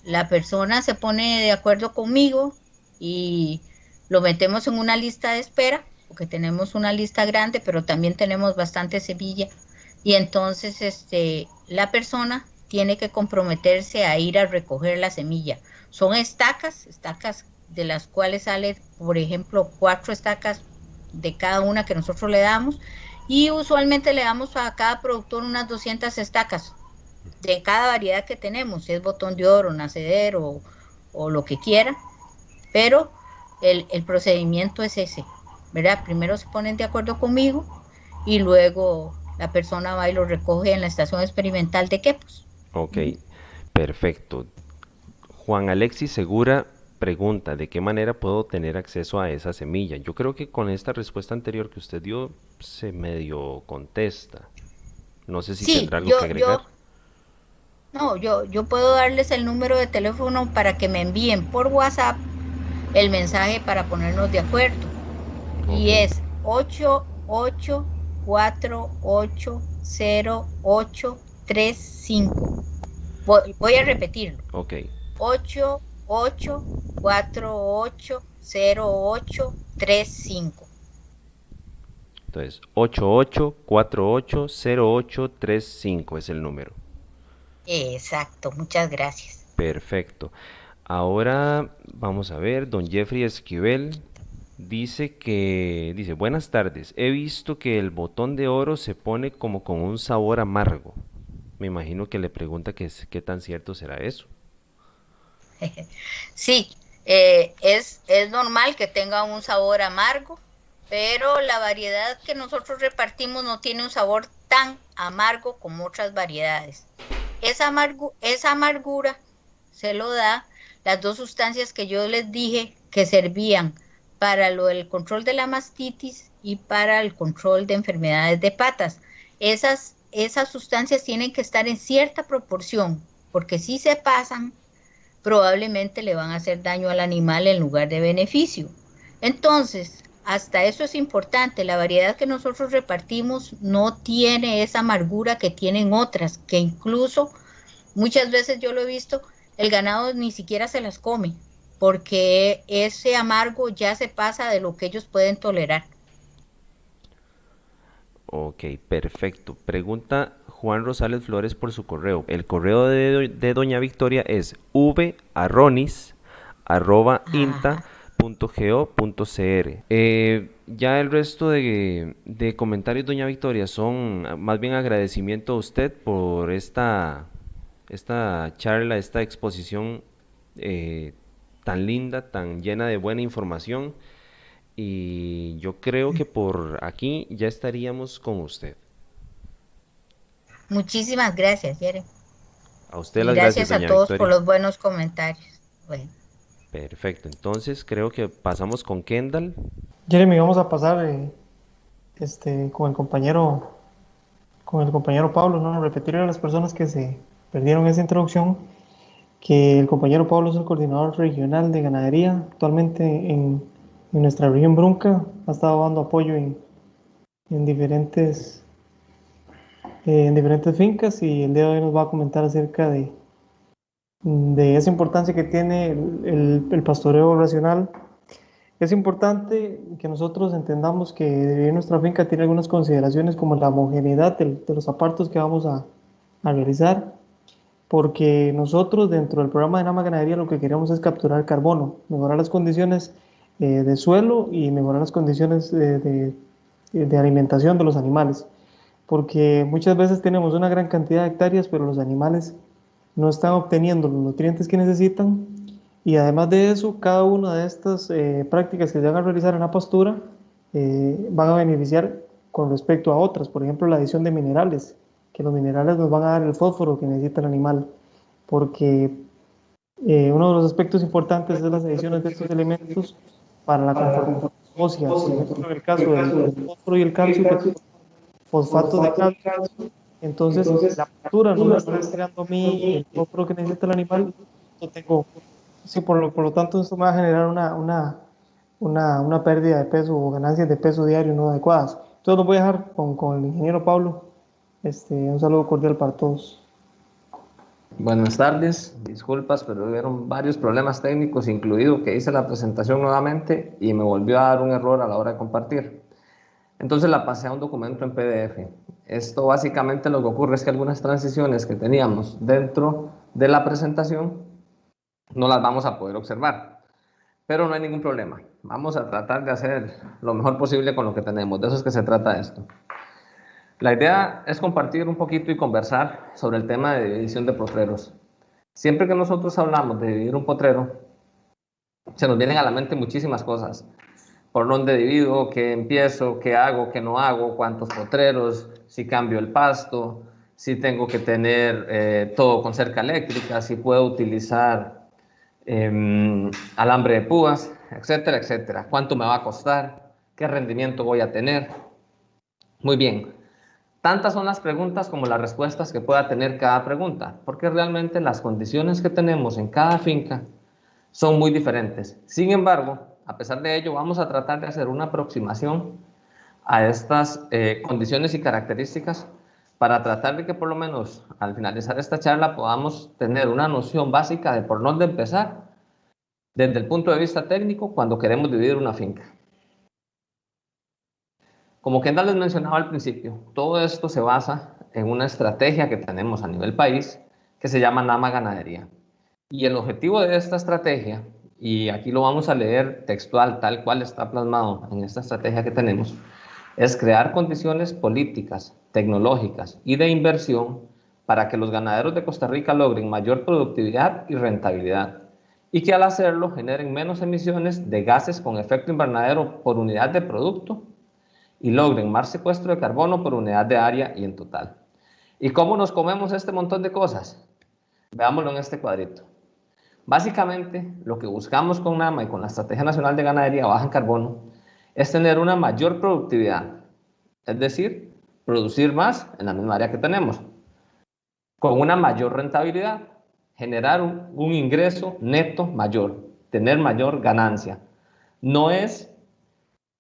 La persona se pone de acuerdo conmigo y lo metemos en una lista de espera, porque tenemos una lista grande, pero también tenemos bastante semilla. Y entonces la persona tiene que comprometerse a ir a recoger la semilla. Son estacas de las cuales sale, por ejemplo, 4 estacas de cada una que nosotros le damos. Y usualmente le damos a cada productor unas 200 estacas de cada variedad que tenemos, si es botón de oro, nacedero o lo que quiera, pero el procedimiento es ese, ¿verdad? Primero se ponen de acuerdo conmigo y luego la persona va y lo recoge en la estación experimental de Quepos. Ok, perfecto. Juan Alexis Segura pregunta, ¿de qué manera puedo tener acceso a esa semilla? Yo creo que con esta respuesta anterior que usted dio, se medio contesta. No sé si Sí, tendrá algo que agregar. yo puedo darles el número de teléfono para que me envíen por WhatsApp el mensaje para ponernos de acuerdo. Ok, Y es 88480835. Voy a repetirlo. ok. 88480835. Entonces, 88480835 es el número. Exacto, muchas gracias. Perfecto. Ahora vamos a ver, don Jeffrey Esquivel dice, buenas tardes, he visto que el botón de oro se pone como con un sabor amargo. Me imagino que le pregunta qué tan cierto será eso. Sí, es normal que tenga un sabor amargo, pero la variedad que nosotros repartimos no tiene un sabor tan amargo como otras variedades. Esa amargura se lo da las dos sustancias que yo les dije que servían para lo del control de la mastitis y para el control de enfermedades de patas. Esas sustancias tienen que estar en cierta proporción, porque si se pasan, probablemente le van a hacer daño al animal en lugar de beneficio. Entonces, hasta eso es importante, la variedad que nosotros repartimos no tiene esa amargura que tienen otras, que incluso muchas veces yo lo he visto, el ganado ni siquiera se las come, porque ese amargo ya se pasa de lo que ellos pueden tolerar. Ok, perfecto. Pregunta Juan Rosales Flores por su correo. El correo de doña Victoria es Ajá. varronis@inta.go.cr. Ya el resto de comentarios, doña Victoria, son más bien agradecimiento a usted por esta charla, esta exposición tan linda, tan llena de buena información. Y yo creo que por aquí ya estaríamos con usted. Muchísimas gracias, Yere. A usted Y las gracias, gracias a doña todos por Victoria. los buenos comentarios. Bueno, Perfecto, entonces creo que pasamos con Kendall. Jeremy, vamos a pasar con el compañero Pablo, ¿no? Repetirle a las personas que se perdieron esa introducción que el compañero Pablo es el coordinador regional de ganadería actualmente en nuestra región Brunca. Ha estado dando apoyo en diferentes, en diferentes fincas y el día de hoy nos va a comentar acerca de esa importancia que tiene el pastoreo racional. Es importante que nosotros entendamos que nuestra finca tiene algunas consideraciones como la homogeneidad de los apartos que vamos a realizar, porque nosotros dentro del programa de Nama Ganadería lo que queremos es capturar carbono, mejorar las condiciones de suelo y mejorar las condiciones de alimentación de los animales, porque muchas veces tenemos una gran cantidad de hectáreas, pero los animales no están obteniendo los nutrientes que necesitan y además de eso, cada una de estas prácticas que se van a realizar en la pastura van a beneficiar con respecto a otras, por ejemplo la adición de minerales, que los minerales nos van a dar el fósforo que necesita el animal, porque uno de los aspectos importantes es las adiciones de estos elementos para la conformación ósea. Por ejemplo, en el caso del fósforo y el calcio, que son fosfatos de calcio, entonces la pastura no me está entregando a mí el fósforo que necesita el animal, yo tengo, sí, por lo tanto esto me va a generar una pérdida de peso o ganancias de peso diario no adecuadas. Entonces los voy a dejar con el ingeniero Pablo. Un saludo cordial para todos. Buenas tardes, disculpas, pero hubieron varios problemas técnicos, incluido que hice la presentación nuevamente y me volvió a dar un error a la hora de compartir. Entonces la pasé a un documento en PDF. Esto básicamente lo que ocurre es que algunas transiciones que teníamos dentro de la presentación no las vamos a poder observar, pero no hay ningún problema. Vamos a tratar de hacer lo mejor posible con lo que tenemos. De eso es que se trata esto. La idea es compartir un poquito y conversar sobre el tema de división de potreros. Siempre que nosotros hablamos de dividir un potrero, se nos vienen a la mente muchísimas cosas. Por dónde divido, qué empiezo, qué hago, qué no hago, cuántos potreros, si cambio el pasto, si tengo que tener todo con cerca eléctrica, si puedo utilizar alambre de púas, etcétera, etcétera. ¿Cuánto me va a costar? ¿Qué rendimiento voy a tener? Muy bien. Tantas son las preguntas como las respuestas que pueda tener cada pregunta, porque realmente las condiciones que tenemos en cada finca son muy diferentes. Sin embargo, a pesar de ello, vamos a tratar de hacer una aproximación a estas condiciones y características para tratar de que por lo menos al finalizar esta charla podamos tener una noción básica de por dónde empezar desde el punto de vista técnico cuando queremos dividir una finca. Como Kendall les mencionaba al principio, todo esto se basa en una estrategia que tenemos a nivel país que se llama Nama Ganadería. Y el objetivo de esta estrategia, y aquí lo vamos a leer textual, tal cual está plasmado en esta estrategia que tenemos, es crear condiciones políticas, tecnológicas y de inversión para que los ganaderos de Costa Rica logren mayor productividad y rentabilidad, y que al hacerlo generen menos emisiones de gases con efecto invernadero por unidad de producto y logren más secuestro de carbono por unidad de área y en total. ¿Y cómo nos comemos este montón de cosas? Veámoslo en este cuadrito. Básicamente, lo que buscamos con NAMA y con la Estrategia Nacional de Ganadería Baja en Carbono es tener una mayor productividad, es decir, producir más en la misma área que tenemos, con una mayor rentabilidad, generar un ingreso neto mayor, tener mayor ganancia. No es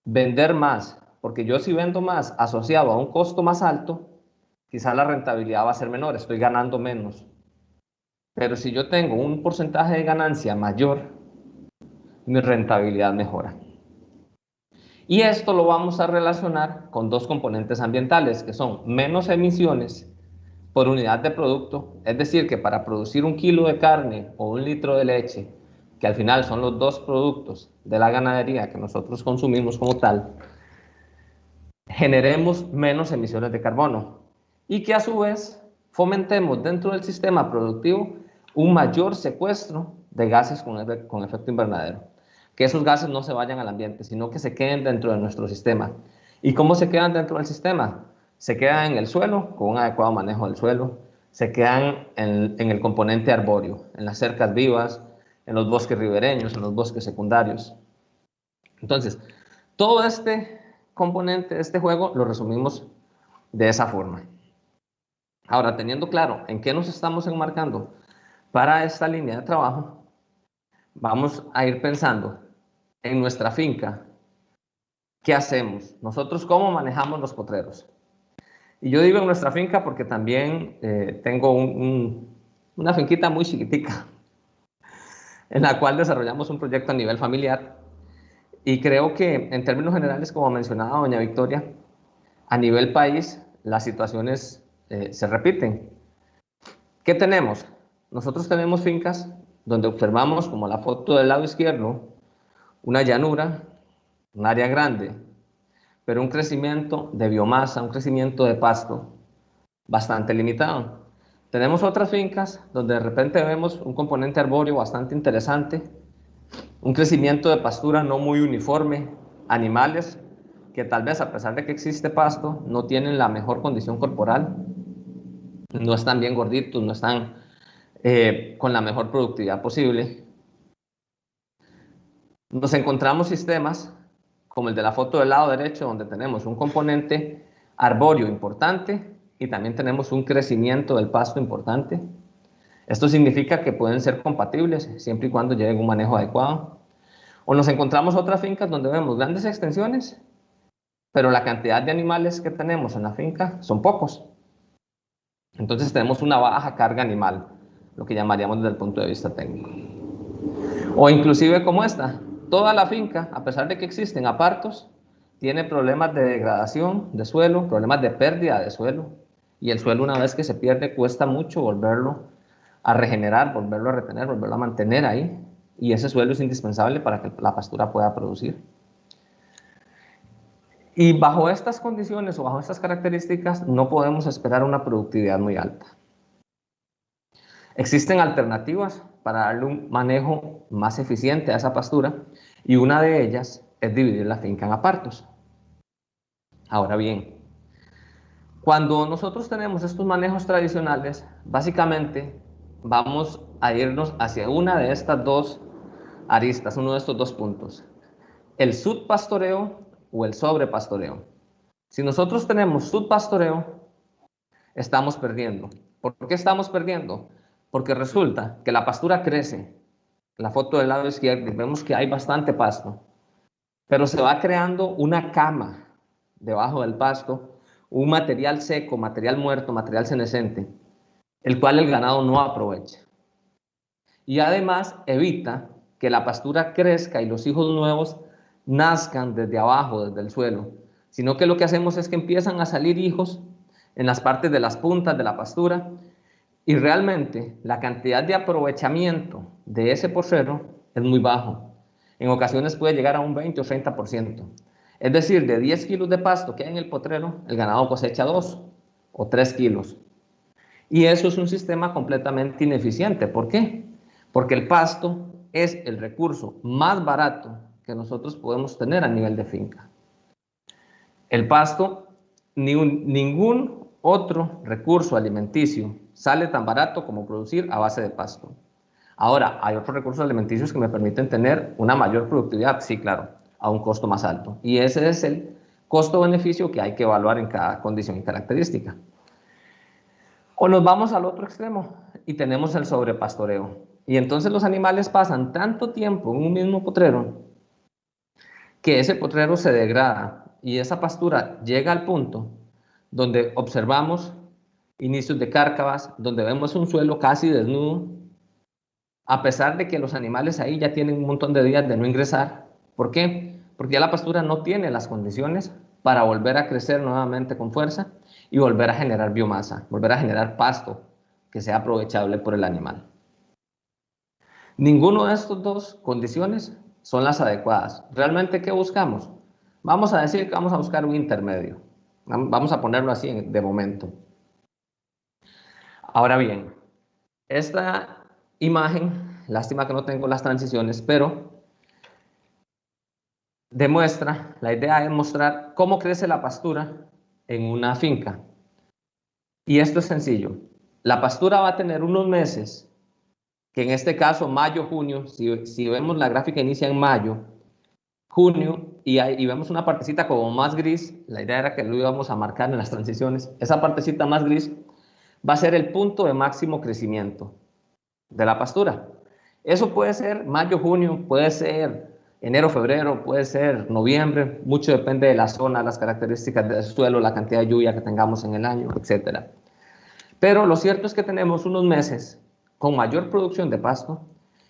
vender más, porque yo si vendo más asociado a un costo más alto, quizás la rentabilidad va a ser menor, estoy ganando menos. Pero si yo tengo un porcentaje de ganancia mayor, mi rentabilidad mejora. Y esto lo vamos a relacionar con dos componentes ambientales, que son menos emisiones por unidad de producto, es decir, que para producir 1 kilo de carne o 1 litro de leche, que al final son los dos productos de la ganadería que nosotros consumimos como tal, generemos menos emisiones de carbono y que a su vez fomentemos dentro del sistema productivo un mayor secuestro de gases con efecto invernadero. Que esos gases no se vayan al ambiente, sino que se queden dentro de nuestro sistema. ¿Y cómo se quedan dentro del sistema? Se quedan en el suelo, con un adecuado manejo del suelo, se quedan en el componente arbóreo, en las cercas vivas, en los bosques ribereños, en los bosques secundarios. Entonces, todo este componente de este juego lo resumimos de esa forma. Ahora, teniendo claro en qué nos estamos enmarcando para esta línea de trabajo, vamos a ir pensando en nuestra finca, ¿qué hacemos? Nosotros, ¿cómo manejamos los potreros? Y yo digo en nuestra finca porque también tengo una finquita muy chiquitica en la cual desarrollamos un proyecto a nivel familiar y creo que en términos generales, como mencionaba doña Victoria, a nivel país las situaciones se repiten. ¿Qué tenemos? Nosotros tenemos fincas donde observamos, como la foto del lado izquierdo, una llanura, un área grande, pero un crecimiento de biomasa, un crecimiento de pasto bastante limitado. Tenemos otras fincas donde de repente vemos un componente arbóreo bastante interesante, un crecimiento de pastura no muy uniforme, animales que tal vez a pesar de que existe pasto, no tienen la mejor condición corporal, no están bien gorditos, no están con la mejor productividad posible. Nos encontramos sistemas como el de la foto del lado derecho, donde tenemos un componente arbóreo importante y también tenemos un crecimiento del pasto importante. Esto significa que pueden ser compatibles siempre y cuando lleven un manejo adecuado. O nos encontramos otras fincas donde vemos grandes extensiones, pero la cantidad de animales que tenemos en la finca son pocos. Entonces tenemos una baja carga animal, lo que llamaríamos desde el punto de vista técnico. O inclusive como esta, toda la finca, a pesar de que existen apartos, tiene problemas de degradación de suelo, problemas de pérdida de suelo, y el suelo una vez que se pierde cuesta mucho volverlo a regenerar, volverlo a retener, volverlo a mantener ahí, y ese suelo es indispensable para que la pastura pueda producir. Y bajo estas condiciones o bajo estas características no podemos esperar una productividad muy alta. Existen alternativas para darle un manejo más eficiente a esa pastura y una de ellas es dividir la finca en apartos. Ahora bien, cuando nosotros tenemos estos manejos tradicionales, básicamente vamos a irnos hacia una de estas dos aristas, uno de estos dos puntos. El subpastoreo o el sobrepastoreo. Si nosotros tenemos subpastoreo, estamos perdiendo. ¿Por qué estamos perdiendo? Porque resulta que la pastura crece. En la foto del lado izquierdo vemos que hay bastante pasto, pero se va creando una cama debajo del pasto, un material seco, material muerto, material senescente, el cual el ganado no aprovecha. Y además evita que la pastura crezca y los hijos nuevos nazcan desde abajo, desde el suelo, sino que lo que hacemos es que empiezan a salir hijos en las partes de las puntas de la pastura y realmente la cantidad de aprovechamiento de ese potrero es muy bajo. En ocasiones puede llegar a un 20 o 30%. Es decir, de 10 kilos de pasto que hay en el potrero, el ganado cosecha 2 o 3 kilos. Y eso es un sistema completamente ineficiente. ¿Por qué? Porque el pasto es el recurso más barato que nosotros podemos tener a nivel de finca. El pasto, ningún otro recurso alimenticio sale tan barato como producir a base de pasto. Ahora, hay otros recursos alimenticios que me permiten tener una mayor productividad, sí, claro, a un costo más alto. Y ese es el costo-beneficio que hay que evaluar en cada condición y característica. O nos vamos al otro extremo y tenemos el sobrepastoreo. Y entonces los animales pasan tanto tiempo en un mismo potrero que ese potrero se degrada y esa pastura llega al punto donde observamos inicios de cárcavas, donde vemos un suelo casi desnudo, a pesar de que los animales ahí ya tienen un montón de días de no ingresar. ¿Por qué? Porque ya la pastura no tiene las condiciones para volver a crecer nuevamente con fuerza y volver a generar biomasa, volver a generar pasto que sea aprovechable por el animal. Ninguno de estas dos condiciones son las adecuadas. ¿Realmente qué buscamos? Vamos a decir que vamos a buscar un intermedio. Vamos a ponerlo así de momento. Ahora bien, esta imagen, lástima que no tengo las transiciones, pero demuestra, la idea es mostrar cómo crece la pastura en una finca. Y esto es sencillo. La pastura va a tener unos meses, que en este caso mayo, junio, si vemos la gráfica inicia en mayo, junio, y vemos una partecita como más gris, la idea era que lo íbamos a marcar en las transiciones, esa partecita más gris va a ser el punto de máximo crecimiento de la pastura. Eso puede ser mayo, junio, puede ser enero, febrero, puede ser noviembre, mucho depende de la zona, las características del suelo, la cantidad de lluvia que tengamos en el año, etc. Pero lo cierto es que tenemos unos meses con mayor producción de pasto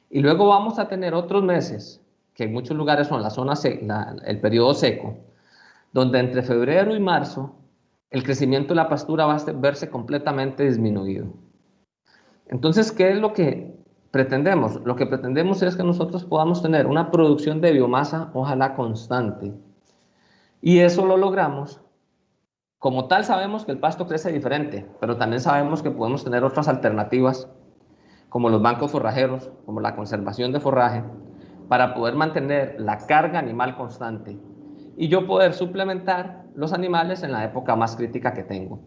y luego vamos a tener otros meses, que en muchos lugares son la zona el periodo seco, donde entre febrero y marzo el crecimiento de la pastura va a verse completamente disminuido. Entonces, ¿qué es lo que pretendemos? Lo que pretendemos es que nosotros podamos tener una producción de biomasa, ojalá constante. Y eso lo logramos. Como tal, sabemos que el pasto crece diferente, pero también sabemos que podemos tener otras alternativas, como los bancos forrajeros, como la conservación de forraje, para poder mantener la carga animal constante y yo poder suplementar los animales en la época más crítica que tengo.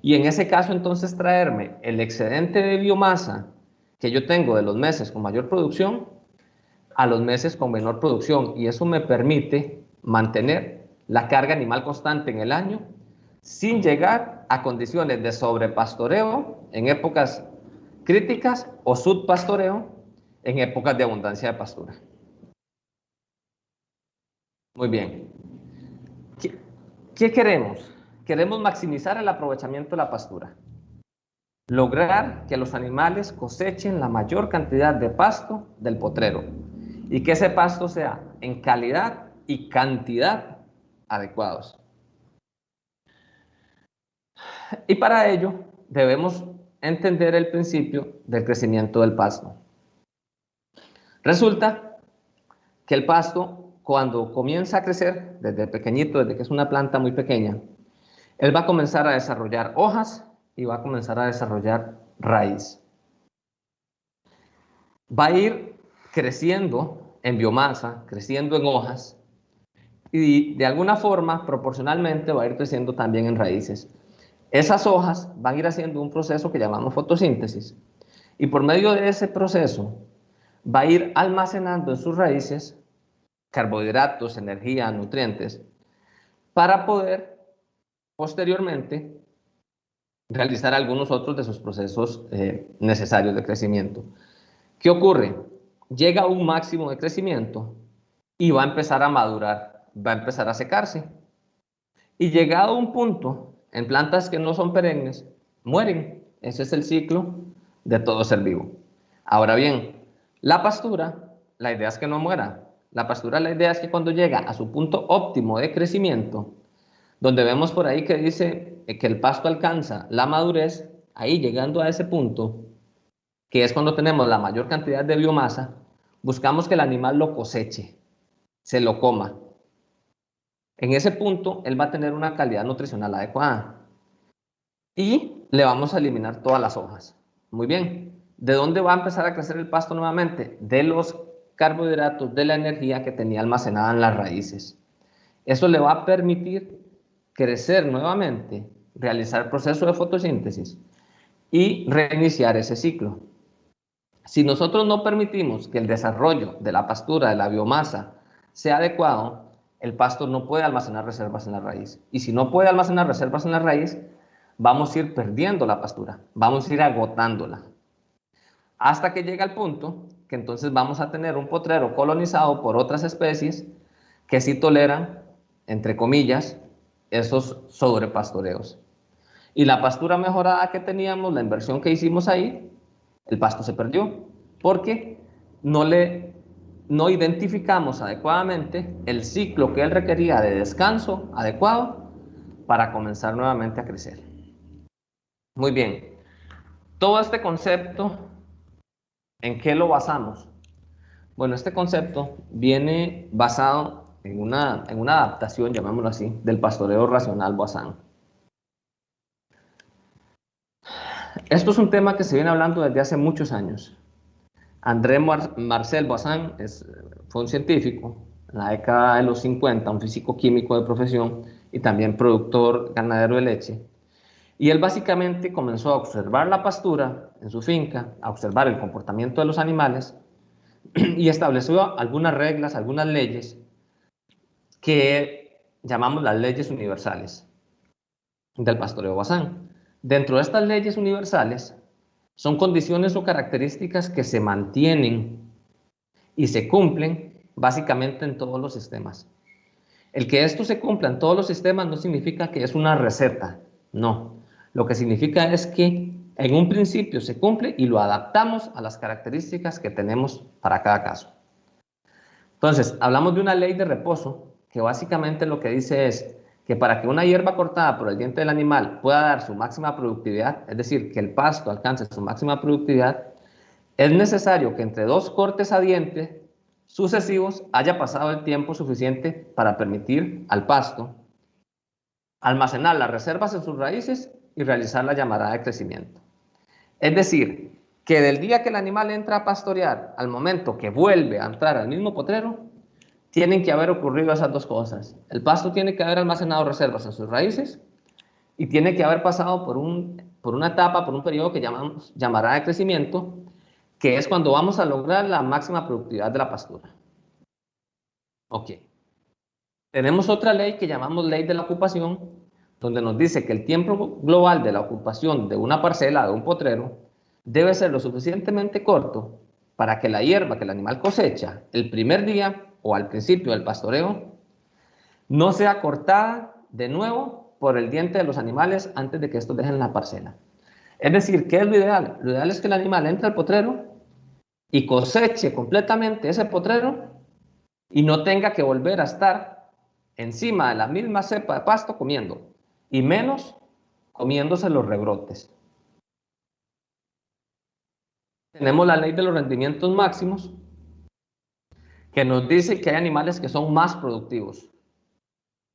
Y en ese caso, entonces, traerme el excedente de biomasa que yo tengo de los meses con mayor producción a los meses con menor producción. Y eso me permite mantener la carga animal constante en el año sin llegar a condiciones de sobrepastoreo en épocas críticas o subpastoreo en épocas de abundancia de pastura. Muy bien. ¿Qué queremos? Queremos maximizar el aprovechamiento de la pastura. Lograr que los animales cosechen la mayor cantidad de pasto del potrero y que ese pasto sea en calidad y cantidad adecuados. Y para ello debemos entender el principio del crecimiento del pasto. Resulta que el pasto, cuando comienza a crecer, desde pequeñito, desde que es una planta muy pequeña, él va a comenzar a desarrollar hojas y va a comenzar a desarrollar raíz. Va a ir creciendo en biomasa, creciendo en hojas y de alguna forma, proporcionalmente, va a ir creciendo también en raíces. Esas hojas van a ir haciendo un proceso que llamamos fotosíntesis y por medio de ese proceso va a ir almacenando en sus raíces carbohidratos, energía, nutrientes para poder posteriormente realizar algunos otros de sus procesos necesarios de crecimiento. ¿Qué ocurre? Llega a un máximo de crecimiento y va a empezar a madurar, va a empezar a secarse. Y llegado a un punto, en plantas que no son perennes, mueren. Ese es el ciclo de todo ser vivo. Ahora bien, la pastura, la idea es que no muera. La pastura, la idea es que cuando llega a su punto óptimo de crecimiento, donde vemos por ahí que dice que el pasto alcanza la madurez, ahí llegando a ese punto, que es cuando tenemos la mayor cantidad de biomasa, buscamos que el animal lo coseche, se lo coma. En ese punto, él va a tener una calidad nutricional adecuada. Y le vamos a eliminar todas las hojas. Muy bien. ¿De dónde va a empezar a crecer el pasto nuevamente? De los carbohidratos, de la energía que tenía almacenada en las raíces. Eso le va a permitir crecer nuevamente, realizar el proceso de fotosíntesis y reiniciar ese ciclo. Si nosotros no permitimos que el desarrollo de la pastura, de la biomasa, sea adecuado, el pasto no puede almacenar reservas en la raíz. Y si no puede almacenar reservas en la raíz, vamos a ir perdiendo la pastura, vamos a ir agotándola. Hasta que llega el punto que entonces vamos a tener un potrero colonizado por otras especies que sí toleran, entre comillas, esos sobrepastoreos. Y la pastura mejorada que teníamos, la inversión que hicimos ahí, el pasto se perdió porque no identificamos adecuadamente el ciclo que él requería de descanso adecuado para comenzar nuevamente a crecer. Muy bien, todo este concepto, ¿en qué lo basamos? Bueno, este concepto viene basado en una adaptación, llamémoslo así, del pastoreo racional Voisin. Esto es un tema que se viene hablando desde hace muchos años. André Marcel Voisin fue un científico en la década de los 50, un físico químico de profesión y también productor ganadero de leche. Y él básicamente comenzó a observar la pastura en su finca, a observar el comportamiento de los animales y estableció algunas reglas, algunas leyes que llamamos las leyes universales del pastoreo Voisin. Dentro de estas leyes universales son condiciones o características que se mantienen y se cumplen básicamente en todos los sistemas. El que esto se cumpla en todos los sistemas no significa que es una receta, no. Lo que significa es que en un principio se cumple y lo adaptamos a las características que tenemos para cada caso. Entonces, hablamos de una ley de reposo que básicamente lo que dice es que para que una hierba cortada por el diente del animal pueda dar su máxima productividad, es decir, que el pasto alcance su máxima productividad, es necesario que entre dos cortes a diente sucesivos haya pasado el tiempo suficiente para permitir al pasto almacenar las reservas en sus raíces y realizar la llamarada de crecimiento. Es decir, que del día que el animal entra a pastorear al momento que vuelve a entrar al mismo potrero, tienen que haber ocurrido esas dos cosas. El pasto tiene que haber almacenado reservas en sus raíces y tiene que haber pasado por una etapa, por un periodo que llamamos llamarada de crecimiento, que es cuando vamos a lograr la máxima productividad de la pastura. Ok. Tenemos otra ley que llamamos ley de la ocupación, donde nos dice que el tiempo global de la ocupación de una parcela, de un potrero, debe ser lo suficientemente corto para que la hierba que el animal cosecha el primer día o al principio del pastoreo no sea cortada de nuevo por el diente de los animales antes de que estos dejen la parcela. Es decir, ¿qué es lo ideal? Lo ideal es que el animal entre al potrero y coseche completamente ese potrero y no tenga que volver a estar encima de la misma cepa de pasto comiendo, y menos comiéndose los rebrotes. Tenemos la ley de los rendimientos máximos, que nos dice que hay animales que son más productivos.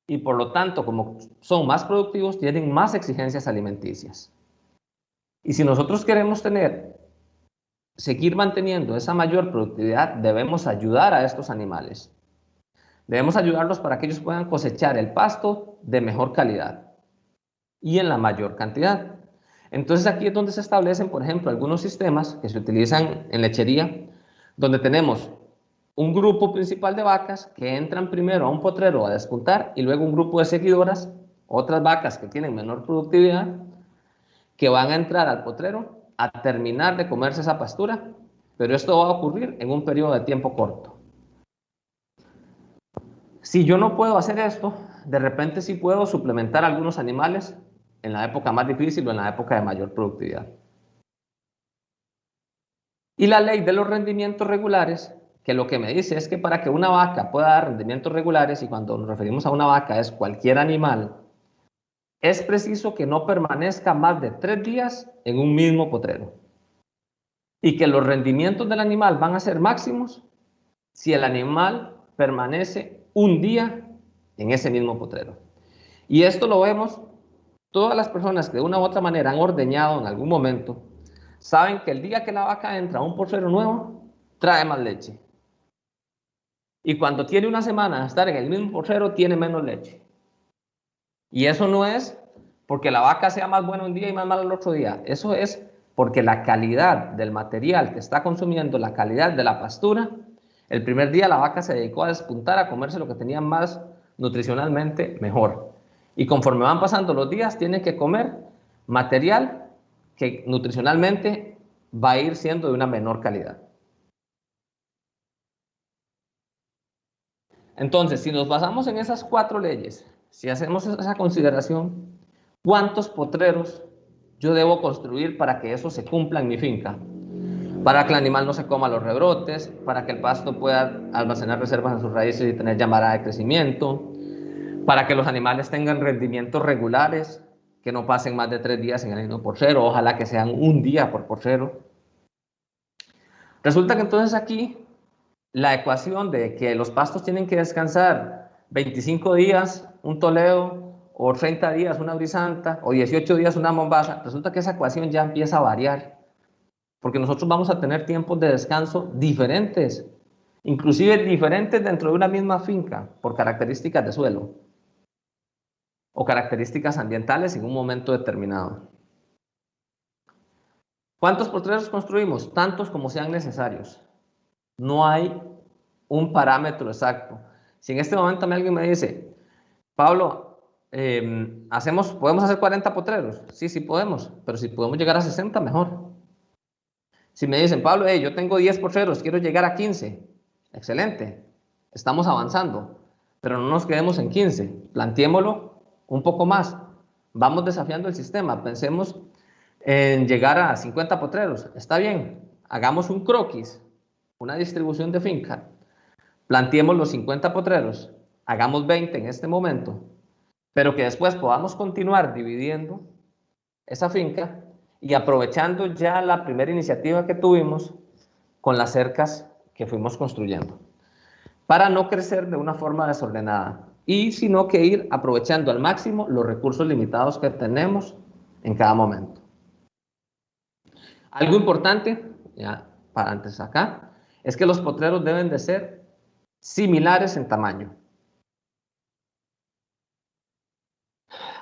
Y por lo tanto, como son más productivos, tienen más exigencias alimenticias. Y si nosotros queremos seguir manteniendo esa mayor productividad, debemos ayudar a estos animales. Debemos ayudarlos para que ellos puedan cosechar el pasto de mejor calidad y en la mayor cantidad. Entonces aquí es donde se establecen, por ejemplo, algunos sistemas que se utilizan en lechería, donde tenemos un grupo principal de vacas que entran primero a un potrero a despuntar y luego un grupo de seguidoras, otras vacas que tienen menor productividad, que van a entrar al potrero a terminar de comerse esa pastura, pero esto va a ocurrir en un periodo de tiempo corto. Si yo no puedo hacer esto, de repente sí puedo suplementar a algunos animales en la época más difícil o en la época de mayor productividad. Y la ley de los rendimientos regulares, que lo que me dice es que para que una vaca pueda dar rendimientos regulares, y cuando nos referimos a una vaca es cualquier animal, es preciso que no permanezca más de 3 días en un mismo potrero. Y que los rendimientos del animal van a ser máximos si el animal permanece un día en ese mismo potrero. Y esto lo vemos, todas las personas que de una u otra manera han ordeñado en algún momento, saben que el día que la vaca entra a un potrero nuevo, trae más leche. Y cuando tiene una semana de estar en el mismo potrero, tiene menos leche. Y eso no es porque la vaca sea más buena un día y más mala el otro día. Eso es porque la calidad del material que está consumiendo, la calidad de la pastura, el primer día la vaca se dedicó a despuntar, a comerse lo que tenía más nutricionalmente mejor. Y conforme van pasando los días, tiene que comer material que nutricionalmente va a ir siendo de una menor calidad. Entonces, si nos basamos en esas 4 leyes, si hacemos esa consideración, ¿cuántos potreros yo debo construir para que eso se cumpla en mi finca? Para que el animal no se coma los rebrotes, para que el pasto pueda almacenar reservas en sus raíces y tener llamarada de crecimiento, para que los animales tengan rendimientos regulares, que no pasen más de 3 días en el mismo porcero, ojalá que sean un día por porcero. Resulta que entonces aquí la ecuación de que los pastos tienen que descansar 25 días un toleo, o 30 días una brisanta, o 18 días una mombaza, resulta que esa ecuación ya empieza a variar, porque nosotros vamos a tener tiempos de descanso diferentes, inclusive diferentes dentro de una misma finca, por características de suelo, o características ambientales en un momento determinado. ¿Cuántos potreros construimos? Tantos como sean necesarios. No hay un parámetro exacto. Si en este momento alguien me dice, Pablo, ¿podemos hacer 40 potreros? Sí, sí podemos, pero si podemos llegar a 60, mejor. Si me dicen, Pablo, yo tengo 10 potreros, quiero llegar a 15, excelente, estamos avanzando, pero no nos quedemos en 15, planteémoslo un poco más, vamos desafiando el sistema, pensemos en llegar a 50 potreros, está bien, hagamos un croquis, una distribución de finca, planteemos los 50 potreros, hagamos 20 en este momento, pero que después podamos continuar dividiendo esa finca y aprovechando ya la primera iniciativa que tuvimos con las cercas que fuimos construyendo, para no crecer de una forma desordenada, y sino que ir aprovechando al máximo los recursos limitados que tenemos en cada momento. Algo importante, ya para antes acá, es que los potreros deben de ser similares en tamaño.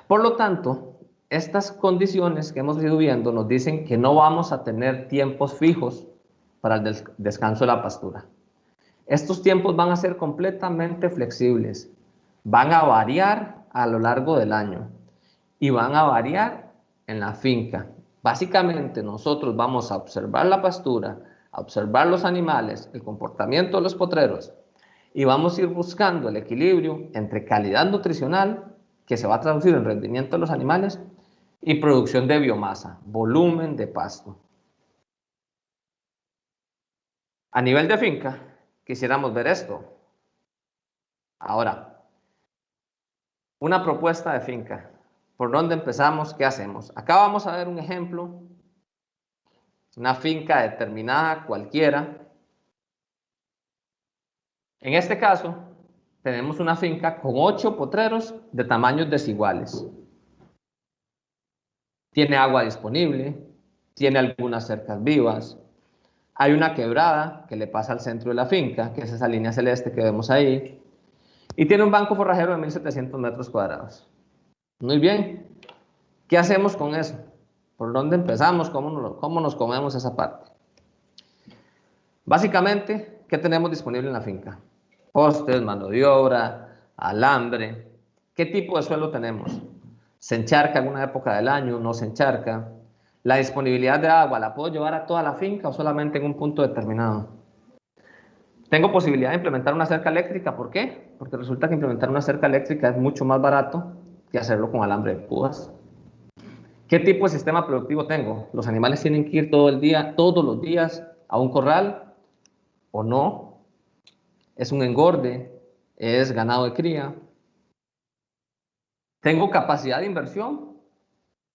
Por lo tanto, estas condiciones que hemos ido viendo nos dicen que no vamos a tener tiempos fijos para el descanso de la pastura. Estos tiempos van a ser completamente flexibles, van a variar a lo largo del año y van a variar en la finca. Básicamente nosotros vamos a observar la pastura, a observar los animales, el comportamiento de los potreros y vamos a ir buscando el equilibrio entre calidad nutricional, que se va a traducir en rendimiento de los animales, y producción de biomasa, volumen de pasto. A nivel de finca, quisiéramos ver esto. Ahora, una propuesta de finca. ¿Por dónde empezamos? ¿Qué hacemos? Acá vamos a ver un ejemplo. Una finca determinada, cualquiera. En este caso, tenemos una finca con 8 potreros de tamaños desiguales. Tiene agua disponible, tiene algunas cercas vivas, hay una quebrada que le pasa al centro de la finca, que es esa línea celeste que vemos ahí, y tiene un banco forrajero de 1.700 metros cuadrados. Muy bien, ¿qué hacemos con eso? ¿Por dónde empezamos? ¿Cómo nos comemos esa parte? Básicamente, ¿qué tenemos disponible en la finca? Postes, mano de obra, alambre. ¿Qué tipo de suelo tenemos? ¿Se encharca en una época del año? ¿No se encharca? La disponibilidad de agua, ¿la puedo llevar a toda la finca o solamente en un punto determinado? Tengo posibilidad de implementar una cerca eléctrica. ¿Por qué? Porque resulta que implementar una cerca eléctrica es mucho más barato que hacerlo con alambre de púas. ¿Qué tipo de sistema productivo tengo? ¿Los animales tienen que ir todo el día, todos los días a un corral o no? ¿Es un engorde? ¿Es ganado de cría? ¿Tengo capacidad de inversión?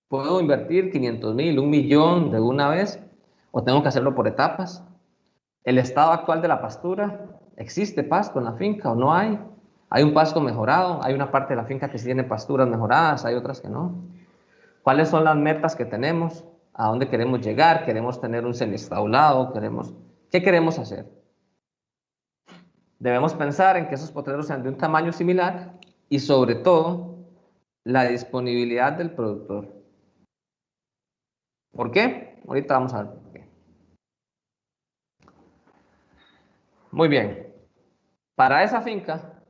¿Puedo invertir 500,000, 1,000,000 de una vez? ¿O tengo que hacerlo por etapas? ¿El estado actual de la pastura? ¿Existe pasto en la finca o no hay? ¿Hay un pasto mejorado? ¿Hay una parte de la finca que sí tiene pasturas mejoradas? ¿Hay otras que no? ¿Cuáles son las metas que tenemos? ¿A dónde queremos llegar? ¿Queremos tener un semiestablado? ¿Qué queremos hacer? Debemos pensar en que esos potreros sean de un tamaño similar y sobre todo la disponibilidad del productor. ¿Por qué? Ahorita vamos a ver por qué. Muy bien. Para esa finca,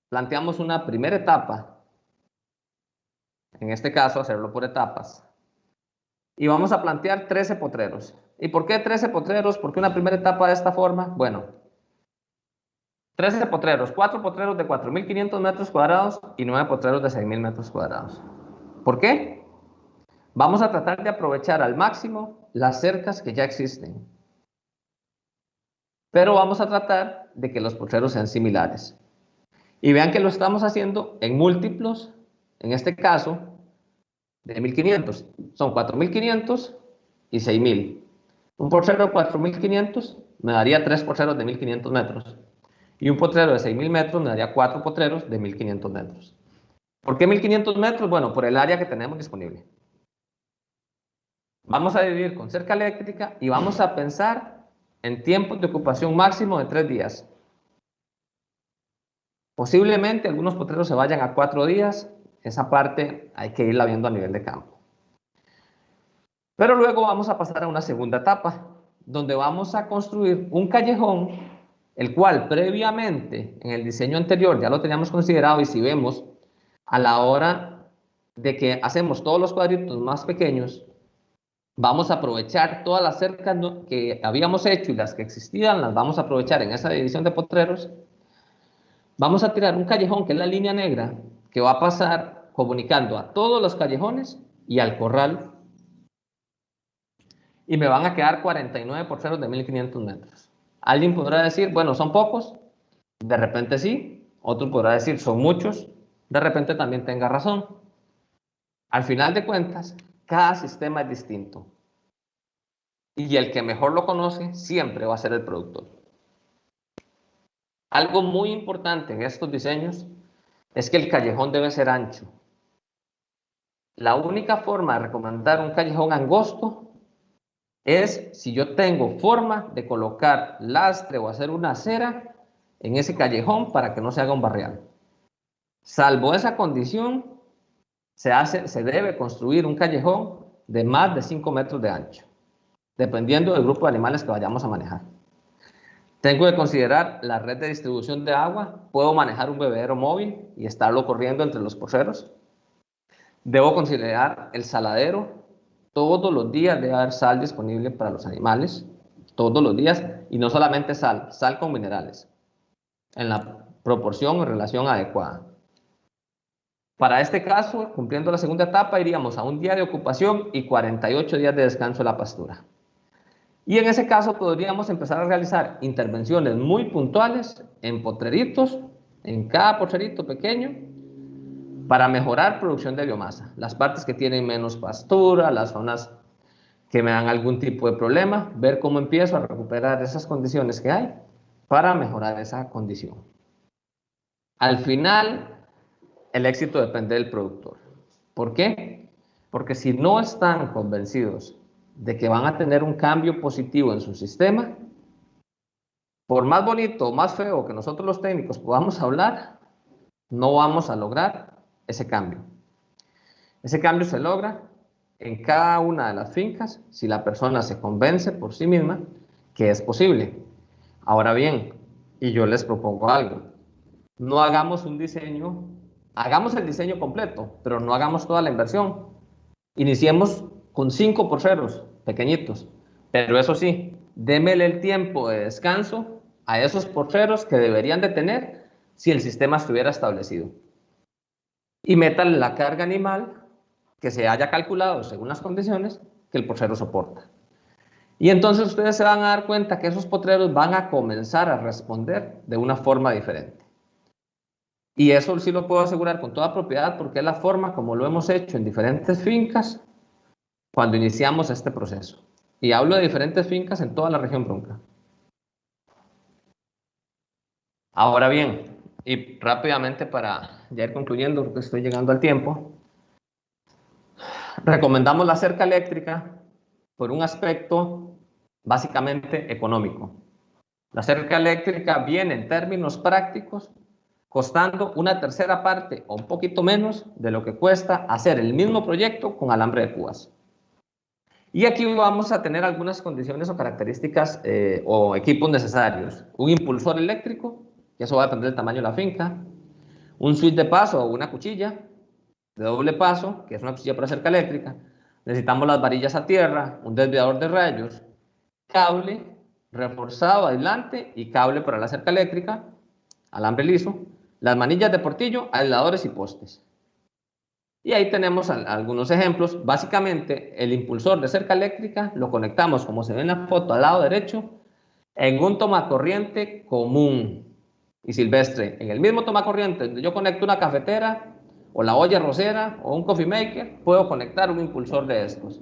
planteamos una primera etapa. En este caso, hacerlo por etapas. Y vamos a plantear 13 potreros. ¿Y por qué 13 potreros? ¿Por qué una primera etapa de esta forma? Bueno, 13 potreros, 4 potreros de 4.500 metros cuadrados y 9 potreros de 6.000 metros cuadrados. ¿Por qué? Vamos a tratar de aprovechar al máximo las cercas que ya existen. Pero vamos a tratar de que los potreros sean similares. Y vean que lo estamos haciendo en múltiplos, en este caso, de 1.500. Son 4.500 y 6.000. Un potrero de 4.500 me daría 3 potreros de 1.500 metros. Y un potrero de 6.000 metros me daría 4 potreros de 1.500 metros. ¿Por qué 1.500 metros? Bueno, por el área que tenemos disponible. Vamos a dividir con cerca eléctrica y vamos a pensar en tiempos de ocupación máximo de 3 días. Posiblemente algunos potreros se vayan a 4 días. Esa parte hay que irla viendo a nivel de campo. Pero luego vamos a pasar a una segunda etapa, donde vamos a construir un callejón, el cual previamente en el diseño anterior ya lo teníamos considerado, y si vemos a la hora de que hacemos todos los cuadritos más pequeños, vamos a aprovechar todas las cercas que habíamos hecho y las que existían, las vamos a aprovechar en esa división de potreros. Vamos a tirar un callejón que es la línea negra, que va a pasar comunicando a todos los callejones y al corral. Y me van a quedar 49 potreros de 1.500 metros. Alguien podrá decir, bueno, son pocos. De repente sí. Otro podrá decir, son muchos. De repente también tenga razón. Al final de cuentas, cada sistema es distinto. Y el que mejor lo conoce siempre va a ser el productor. Algo muy importante en estos diseños es que el callejón debe ser ancho. La única forma de recomendar un callejón angosto es si yo tengo forma de colocar lastre o hacer una acera en ese callejón para que no se haga un barrial. Salvo esa condición, se debe construir un callejón de más de 5 metros de ancho, dependiendo del grupo de animales que vayamos a manejar. Tengo que considerar la red de distribución de agua. Puedo manejar un bebedero móvil y estarlo corriendo entre los potreros. Debo considerar el saladero. Todos los días debe haber sal disponible para los animales. Todos los días. Y no solamente sal, sal con minerales. En la proporción o relación adecuada. Para este caso, cumpliendo la segunda etapa, iríamos a un día de ocupación y 48 días de descanso en la pastura. Y en ese caso podríamos empezar a realizar intervenciones muy puntuales en potreritos, en cada potrerito pequeño, para mejorar producción de biomasa. Las partes que tienen menos pastura, las zonas que me dan algún tipo de problema, ver cómo empiezo a recuperar esas condiciones que hay para mejorar esa condición. Al final, el éxito depende del productor. ¿Por qué? Porque si no están convencidos de que van a tener un cambio positivo en su sistema, por más bonito o más feo que nosotros los técnicos podamos hablar, no vamos a lograr ese cambio. Ese cambio se logra en cada una de las fincas si la persona se convence por sí misma que es posible. Ahora bien, y yo les propongo algo, no hagamos un diseño, hagamos el diseño completo, pero no hagamos toda la inversión. Iniciemos con 5 potreros pequeñitos, pero eso sí, démele el tiempo de descanso a esos potreros que deberían de tener si el sistema estuviera establecido. Y métale la carga animal que se haya calculado según las condiciones que el potrero soporta. Y entonces ustedes se van a dar cuenta que esos potreros van a comenzar a responder de una forma diferente. Y eso sí lo puedo asegurar con toda propiedad porque es la forma como lo hemos hecho en diferentes fincas cuando iniciamos este proceso. Y hablo de diferentes fincas en toda la región Brunca. Ahora bien, y rápidamente para ya ir concluyendo porque estoy llegando al tiempo, recomendamos la cerca eléctrica por un aspecto básicamente económico. La cerca eléctrica viene en términos prácticos costando una tercera parte o un poquito menos de lo que cuesta hacer el mismo proyecto con alambre de púas. Y aquí vamos a tener algunas condiciones o características o equipos necesarios. Un impulsor eléctrico, que eso va a depender del tamaño de la finca. Un switch de paso o una cuchilla de doble paso, que es una cuchilla para cerca eléctrica. Necesitamos las varillas a tierra, un desviador de rayos, cable reforzado, aislante y cable para la cerca eléctrica, alambre liso, las manillas de portillo, aisladores y postes. Y ahí tenemos algunos ejemplos. Básicamente, el impulsor de cerca eléctrica lo conectamos, como se ve en la foto, al lado derecho, en un tomacorriente común y silvestre. En el mismo tomacorriente donde yo conecto una cafetera, o la olla rosera, o un coffee maker, puedo conectar un impulsor de estos.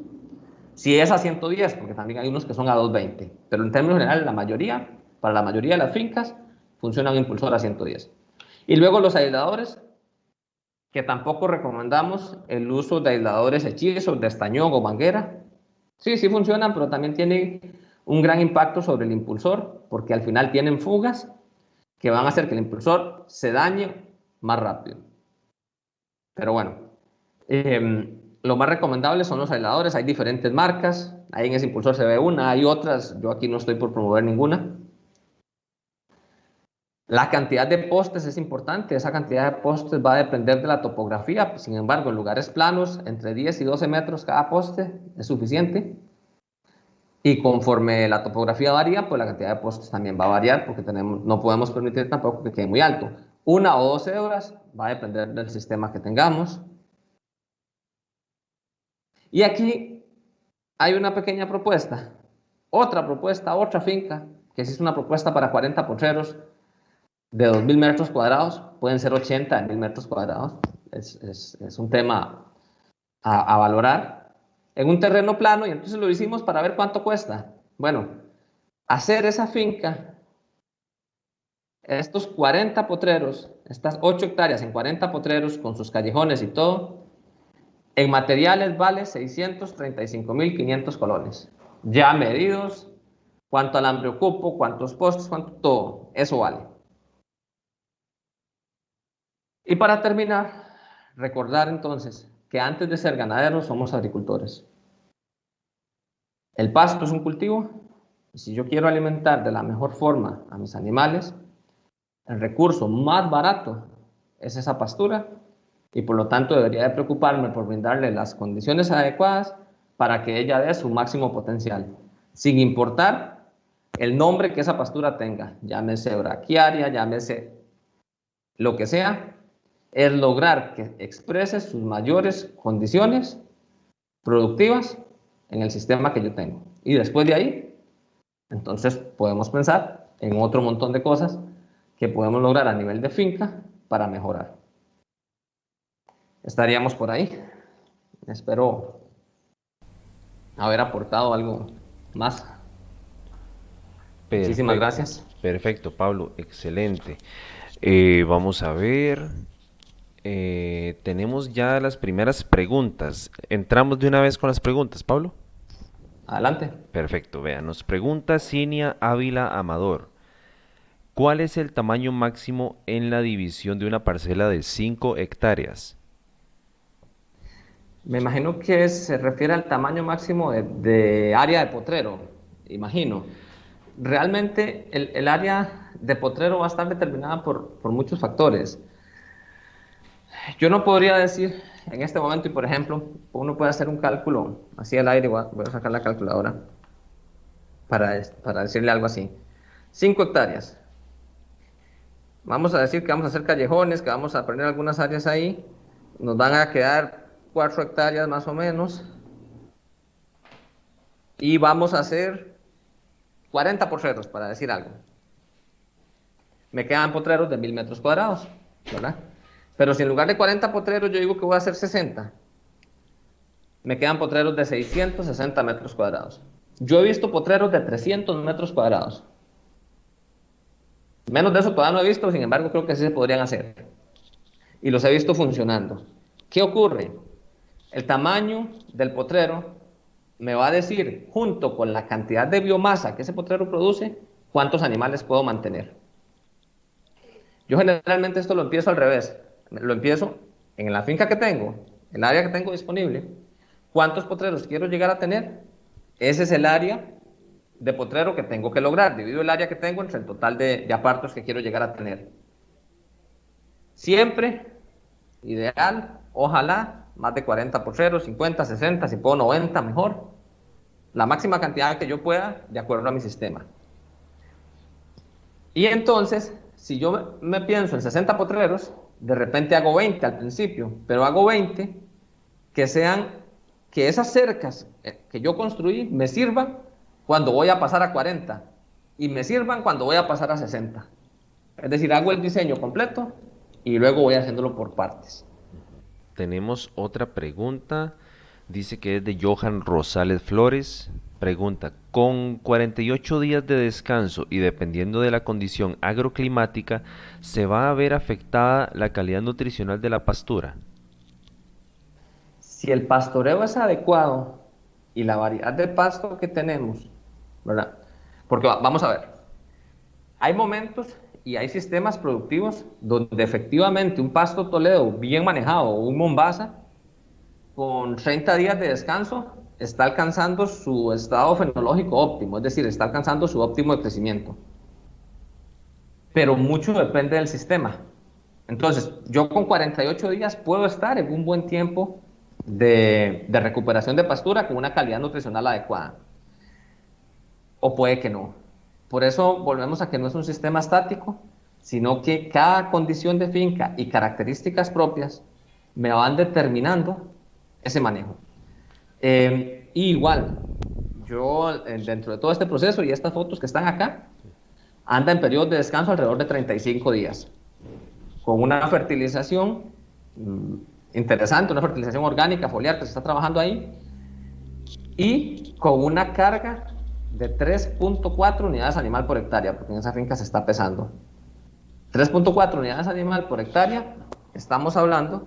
Si es a 110, porque también hay unos que son a 220, pero en términos generales, para la mayoría de las fincas, funciona un impulsor a 110. Y luego los aisladores, que tampoco recomendamos el uso de aisladores hechizos, de estañón o manguera. Sí, sí funcionan, pero también tienen un gran impacto sobre el impulsor, porque al final tienen fugas que van a hacer que el impulsor se dañe más rápido. Pero bueno, lo más recomendable son los aisladores. Hay diferentes marcas, ahí en ese impulsor se ve una, hay otras, yo aquí no estoy por promover ninguna. La cantidad de postes es importante, esa cantidad de postes va a depender de la topografía. Sin embargo, en lugares planos, entre 10 y 12 metros cada poste es suficiente. Y conforme la topografía varía, pues la cantidad de postes también va a variar, porque no podemos permitir tampoco que quede muy alto. 1 o 2 hebras va a depender del sistema que tengamos. Y aquí hay una pequeña propuesta, otra finca, que sí es una propuesta para 40 potreros de 2.000 metros cuadrados, pueden ser 80 de 1.000 metros cuadrados, es un tema a valorar, en un terreno plano, y entonces lo hicimos para ver cuánto cuesta. Bueno, hacer esa finca, estos 40 potreros, estas 8 hectáreas en 40 potreros, con sus callejones y todo, en materiales vale 635.500 colones, ya medidos, cuánto alambre ocupo, cuántos postes, cuánto todo, eso vale. Y para terminar, recordar entonces que antes de ser ganaderos somos agricultores. El pasto es un cultivo, y si yo quiero alimentar de la mejor forma a mis animales, el recurso más barato es esa pastura, y por lo tanto debería de preocuparme por brindarle las condiciones adecuadas para que ella dé su máximo potencial, sin importar el nombre que esa pastura tenga, llámese braquiaria, llámese lo que sea, es lograr que exprese sus mayores condiciones productivas en el sistema que yo tengo. Y después de ahí, entonces podemos pensar en otro montón de cosas que podemos lograr a nivel de finca para mejorar. Estaríamos por ahí. Espero haber aportado algo más. Muchísimas gracias. Perfecto, Pablo, excelente. Vamos a ver. Tenemos ya las primeras preguntas. Entramos de una vez con las preguntas, Pablo. Adelante. Perfecto, vean, nos pregunta Cinia Ávila Amador. ¿Cuál es el tamaño máximo en la división de una parcela de 5 hectáreas? Me imagino que se refiere al tamaño máximo de área de potrero, imagino. Realmente el área de potrero va a estar determinada por muchos factores. Yo no podría decir en este momento, y por ejemplo, uno puede hacer un cálculo así al aire, voy a sacar la calculadora para decirle algo así. 5 hectáreas. Vamos a decir que vamos a hacer callejones, que vamos a poner algunas áreas ahí. Nos van a quedar 4 hectáreas más o menos. Y vamos a hacer 40 potreros, para decir algo. Me quedan potreros de 1.000 metros cuadrados, ¿verdad? Pero si en lugar de 40 potreros yo digo que voy a hacer 60, me quedan potreros de 660 metros cuadrados. Yo he visto potreros de 300 metros cuadrados. Menos de eso todavía no he visto, sin embargo creo que sí se podrían hacer. Y los he visto funcionando. ¿Qué ocurre? El tamaño del potrero me va a decir, junto con la cantidad de biomasa que ese potrero produce, cuántos animales puedo mantener. Yo generalmente esto lo empiezo al revés. Lo empiezo en la finca que tengo, el área que tengo disponible, cuántos potreros quiero llegar a tener ese es el área de potrero que tengo que lograr. Divido el área que tengo entre el total de apartos que quiero llegar a tener. Siempre, ideal, ojalá, más de 40 potreros, 50, 60, si puedo 90, mejor. La máxima cantidad que yo pueda, de acuerdo a mi sistema. Y entonces, si yo me pienso en 60 potreros, de repente hago 20 al principio, pero hago 20 que sean, que esas cercas que yo construí me sirvan cuando voy a pasar a 40 y me sirvan cuando voy a pasar a 60. Es decir, hago el diseño completo y luego voy haciéndolo por partes. Tenemos otra pregunta. Dice que es de Johan Rosales Flores. Pregunta, con 48 días de descanso y dependiendo de la condición agroclimática, ¿se va a ver afectada la calidad nutricional de la pastura? Si el pastoreo es adecuado y la variedad de pasto que tenemos, ¿verdad? Porque vamos a ver, hay momentos y hay sistemas productivos donde efectivamente un pasto Toledo bien manejado o un Mombasa con 30 días de descanso está alcanzando su estado fenológico óptimo, es decir, está alcanzando su óptimo de crecimiento. Pero mucho depende del sistema. Entonces, yo con 48 días puedo estar en un buen tiempo de recuperación de pastura con una calidad nutricional adecuada. O puede que no. Por eso volvemos a que no es un sistema estático, sino que cada condición de finca y características propias me van determinando ese manejo. Y igual, yo dentro de todo este proceso y estas fotos que están acá, anda en periodos de descanso alrededor de 35 días, con una fertilización interesante, una fertilización orgánica, foliar que se está trabajando ahí, y con una carga de 3.4 unidades animal por hectárea, porque en esa finca se está pesando. 3.4 unidades animal por hectárea, estamos hablando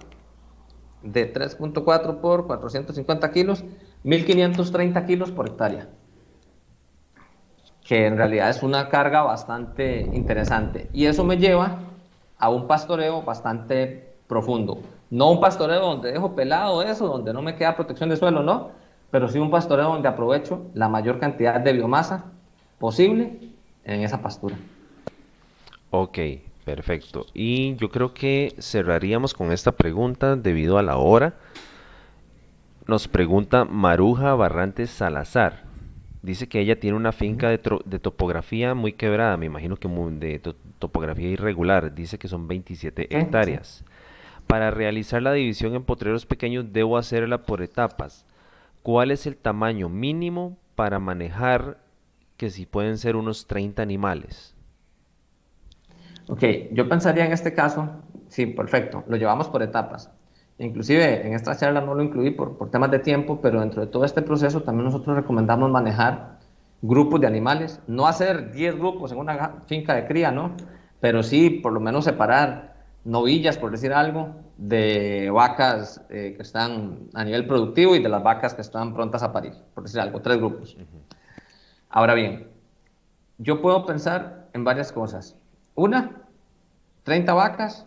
de 3.4 por 450 kilos, 1.530 kilos por hectárea, que en realidad es una carga bastante interesante. Y eso me lleva a un pastoreo bastante profundo. No un pastoreo donde dejo pelado eso, donde no me queda protección de suelo, no, pero sí un pastoreo donde aprovecho la mayor cantidad de biomasa posible en esa pastura. Ok, perfecto. Y yo creo que cerraríamos con esta pregunta debido a la hora. Nos pregunta Maruja Barrantes Salazar. Dice que ella tiene una finca de topografía muy quebrada, me imagino que de topografía irregular. Dice que son 27 hectáreas. Para realizar la división en potreros pequeños debo hacerla por etapas. ¿Cuál es el tamaño mínimo para manejar que si pueden ser unos 30 animales? Ok, yo pensaría en este caso, sí, perfecto, lo llevamos por etapas. Inclusive en esta charla no lo incluí por temas de tiempo, pero dentro de todo este proceso también nosotros recomendamos manejar grupos de animales, no hacer 10 grupos en una finca de cría, ¿no? Pero sí por lo menos separar novillas, por decir algo, de vacas que están a nivel productivo y de las vacas que están prontas a parir, por decir algo, 3 grupos. Ahora bien, yo puedo pensar en varias cosas. Una, 30 vacas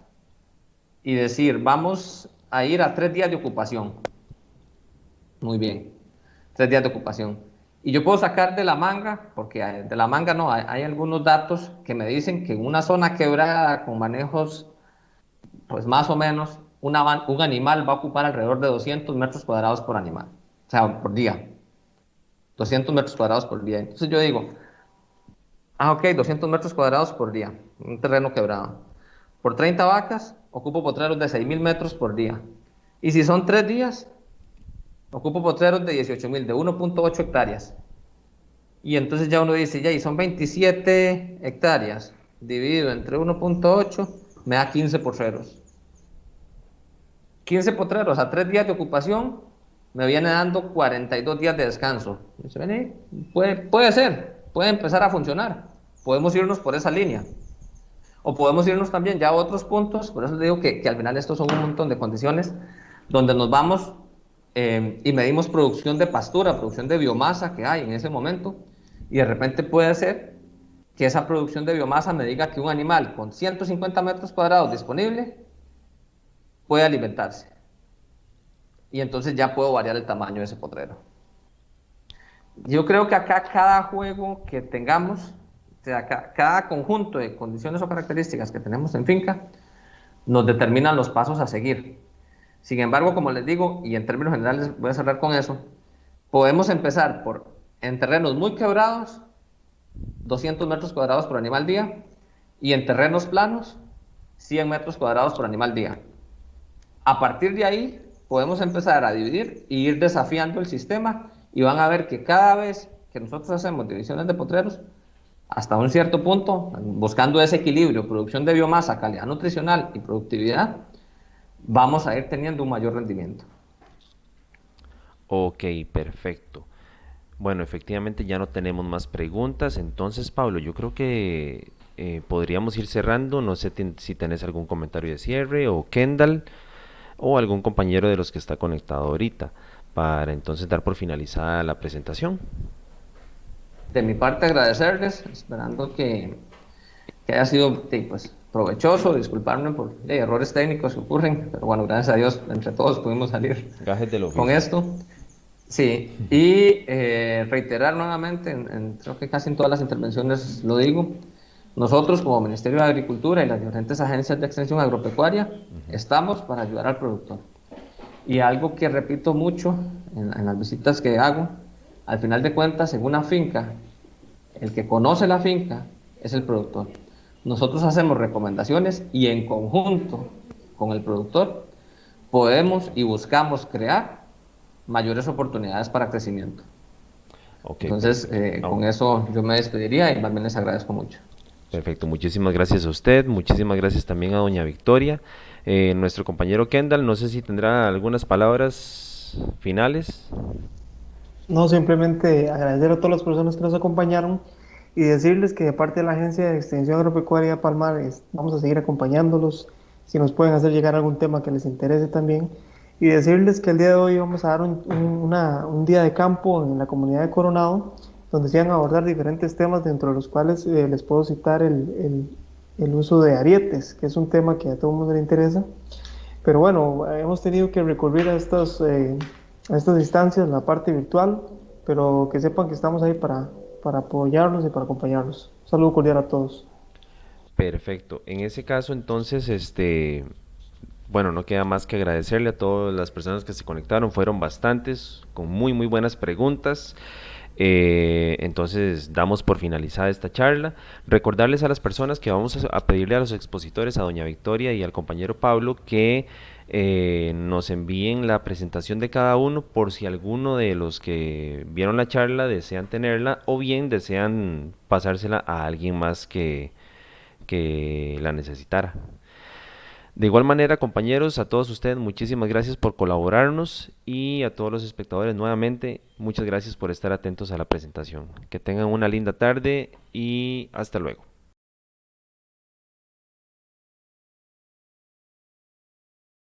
y decir, vamos a ir a 3 días de ocupación. Muy bien, 3 días de ocupación. Y yo puedo sacar de la manga, porque de la manga no, hay algunos datos que me dicen que en una zona quebrada con manejos, pues más o menos, un animal va a ocupar alrededor de 200 metros cuadrados por animal, o sea, por día. 200 metros cuadrados por día. Entonces yo digo, ok, 200 metros cuadrados por día, un terreno quebrado. Por 30 vacas, ocupo potreros de 6.000 metros por día. Y si son 3 días, ocupo potreros de 18.000, de 1.8 hectáreas. Y entonces ya uno dice, ya, y son 27 hectáreas, dividido entre 1.8, me da 15 potreros. 15 potreros a 3 días de ocupación, me viene dando 42 días de descanso. Dice, puede ser, puede empezar a funcionar. Podemos irnos por esa línea. O podemos irnos también ya a otros puntos, por eso les digo que al final estos son un montón de condiciones donde nos vamos y medimos producción de pastura, producción de biomasa que hay en ese momento, y de repente puede ser que esa producción de biomasa me diga que un animal con 150 metros cuadrados disponible puede alimentarse. Y entonces ya puedo variar el tamaño de ese potrero. Yo creo que acá cada juego que tengamos, o sea, cada conjunto de condiciones o características que tenemos en finca, nos determinan los pasos a seguir. Sin embargo, como les digo, y en términos generales voy a cerrar con eso, podemos empezar en terrenos muy quebrados, 200 metros cuadrados por animal día, y en terrenos planos, 100 metros cuadrados por animal día. A partir de ahí, podemos empezar a dividir e ir desafiando el sistema y van a ver que cada vez que nosotros hacemos divisiones de potreros, hasta un cierto punto, buscando ese equilibrio, producción de biomasa, calidad nutricional y productividad, vamos a ir teniendo un mayor rendimiento. Ok, perfecto. Bueno, efectivamente ya no tenemos más preguntas, entonces Pablo, yo creo que podríamos ir cerrando, no sé si tenés algún comentario de cierre o Kendall o algún compañero de los que está conectado ahorita para entonces dar por finalizada la presentación. De mi parte, agradecerles, esperando que haya sido pues, provechoso, disculparme por errores técnicos que ocurren, pero bueno, gracias a Dios, entre todos pudimos salir Gajes del con oficio. esto. Sí, y reiterar nuevamente, creo que casi en todas las intervenciones lo digo, nosotros como Ministerio de Agricultura y las diferentes agencias de extensión agropecuaria estamos para ayudar al productor. Y algo que repito mucho en las visitas que hago, al final de cuentas, en una finca, el que conoce la finca es el productor. Nosotros hacemos recomendaciones y en conjunto con el productor podemos y buscamos crear mayores oportunidades para crecimiento. Okay, Entonces, con eso yo me despediría y más bien les agradezco mucho. Perfecto, muchísimas gracias a usted, muchísimas gracias también a doña Victoria. Nuestro compañero Kendall, no sé si tendrá algunas palabras finales. No, simplemente agradecer a todas las personas que nos acompañaron y decirles que de parte de la Agencia de Extensión Agropecuaria Palmar vamos a seguir acompañándolos, si nos pueden hacer llegar algún tema que les interese también. Y decirles que el día de hoy vamos a dar un día de campo en la comunidad de Coronado, donde se van a abordar diferentes temas, dentro de los cuales les puedo citar el uso de arietes, que es un tema que a todo el mundo le interesa. Pero bueno, hemos tenido que recurrir a estas instancias, en la parte virtual, pero que sepan que estamos ahí para apoyarlos y para acompañarlos. Un saludo cordial a todos. Perfecto, en ese caso entonces, bueno, no queda más que agradecerle a todas las personas que se conectaron, fueron bastantes, con muy muy buenas preguntas. Entonces damos por finalizada esta charla. Recordarles a las personas que vamos a pedirle a los expositores, a doña Victoria y al compañero Pablo, que nos envíen la presentación de cada uno por si alguno de los que vieron la charla desean tenerla o bien desean pasársela a alguien más que la necesitara. De igual manera, compañeros, a todos ustedes muchísimas gracias por colaborarnos y a todos los espectadores nuevamente, muchas gracias por estar atentos a la presentación. Que tengan una linda tarde y hasta luego.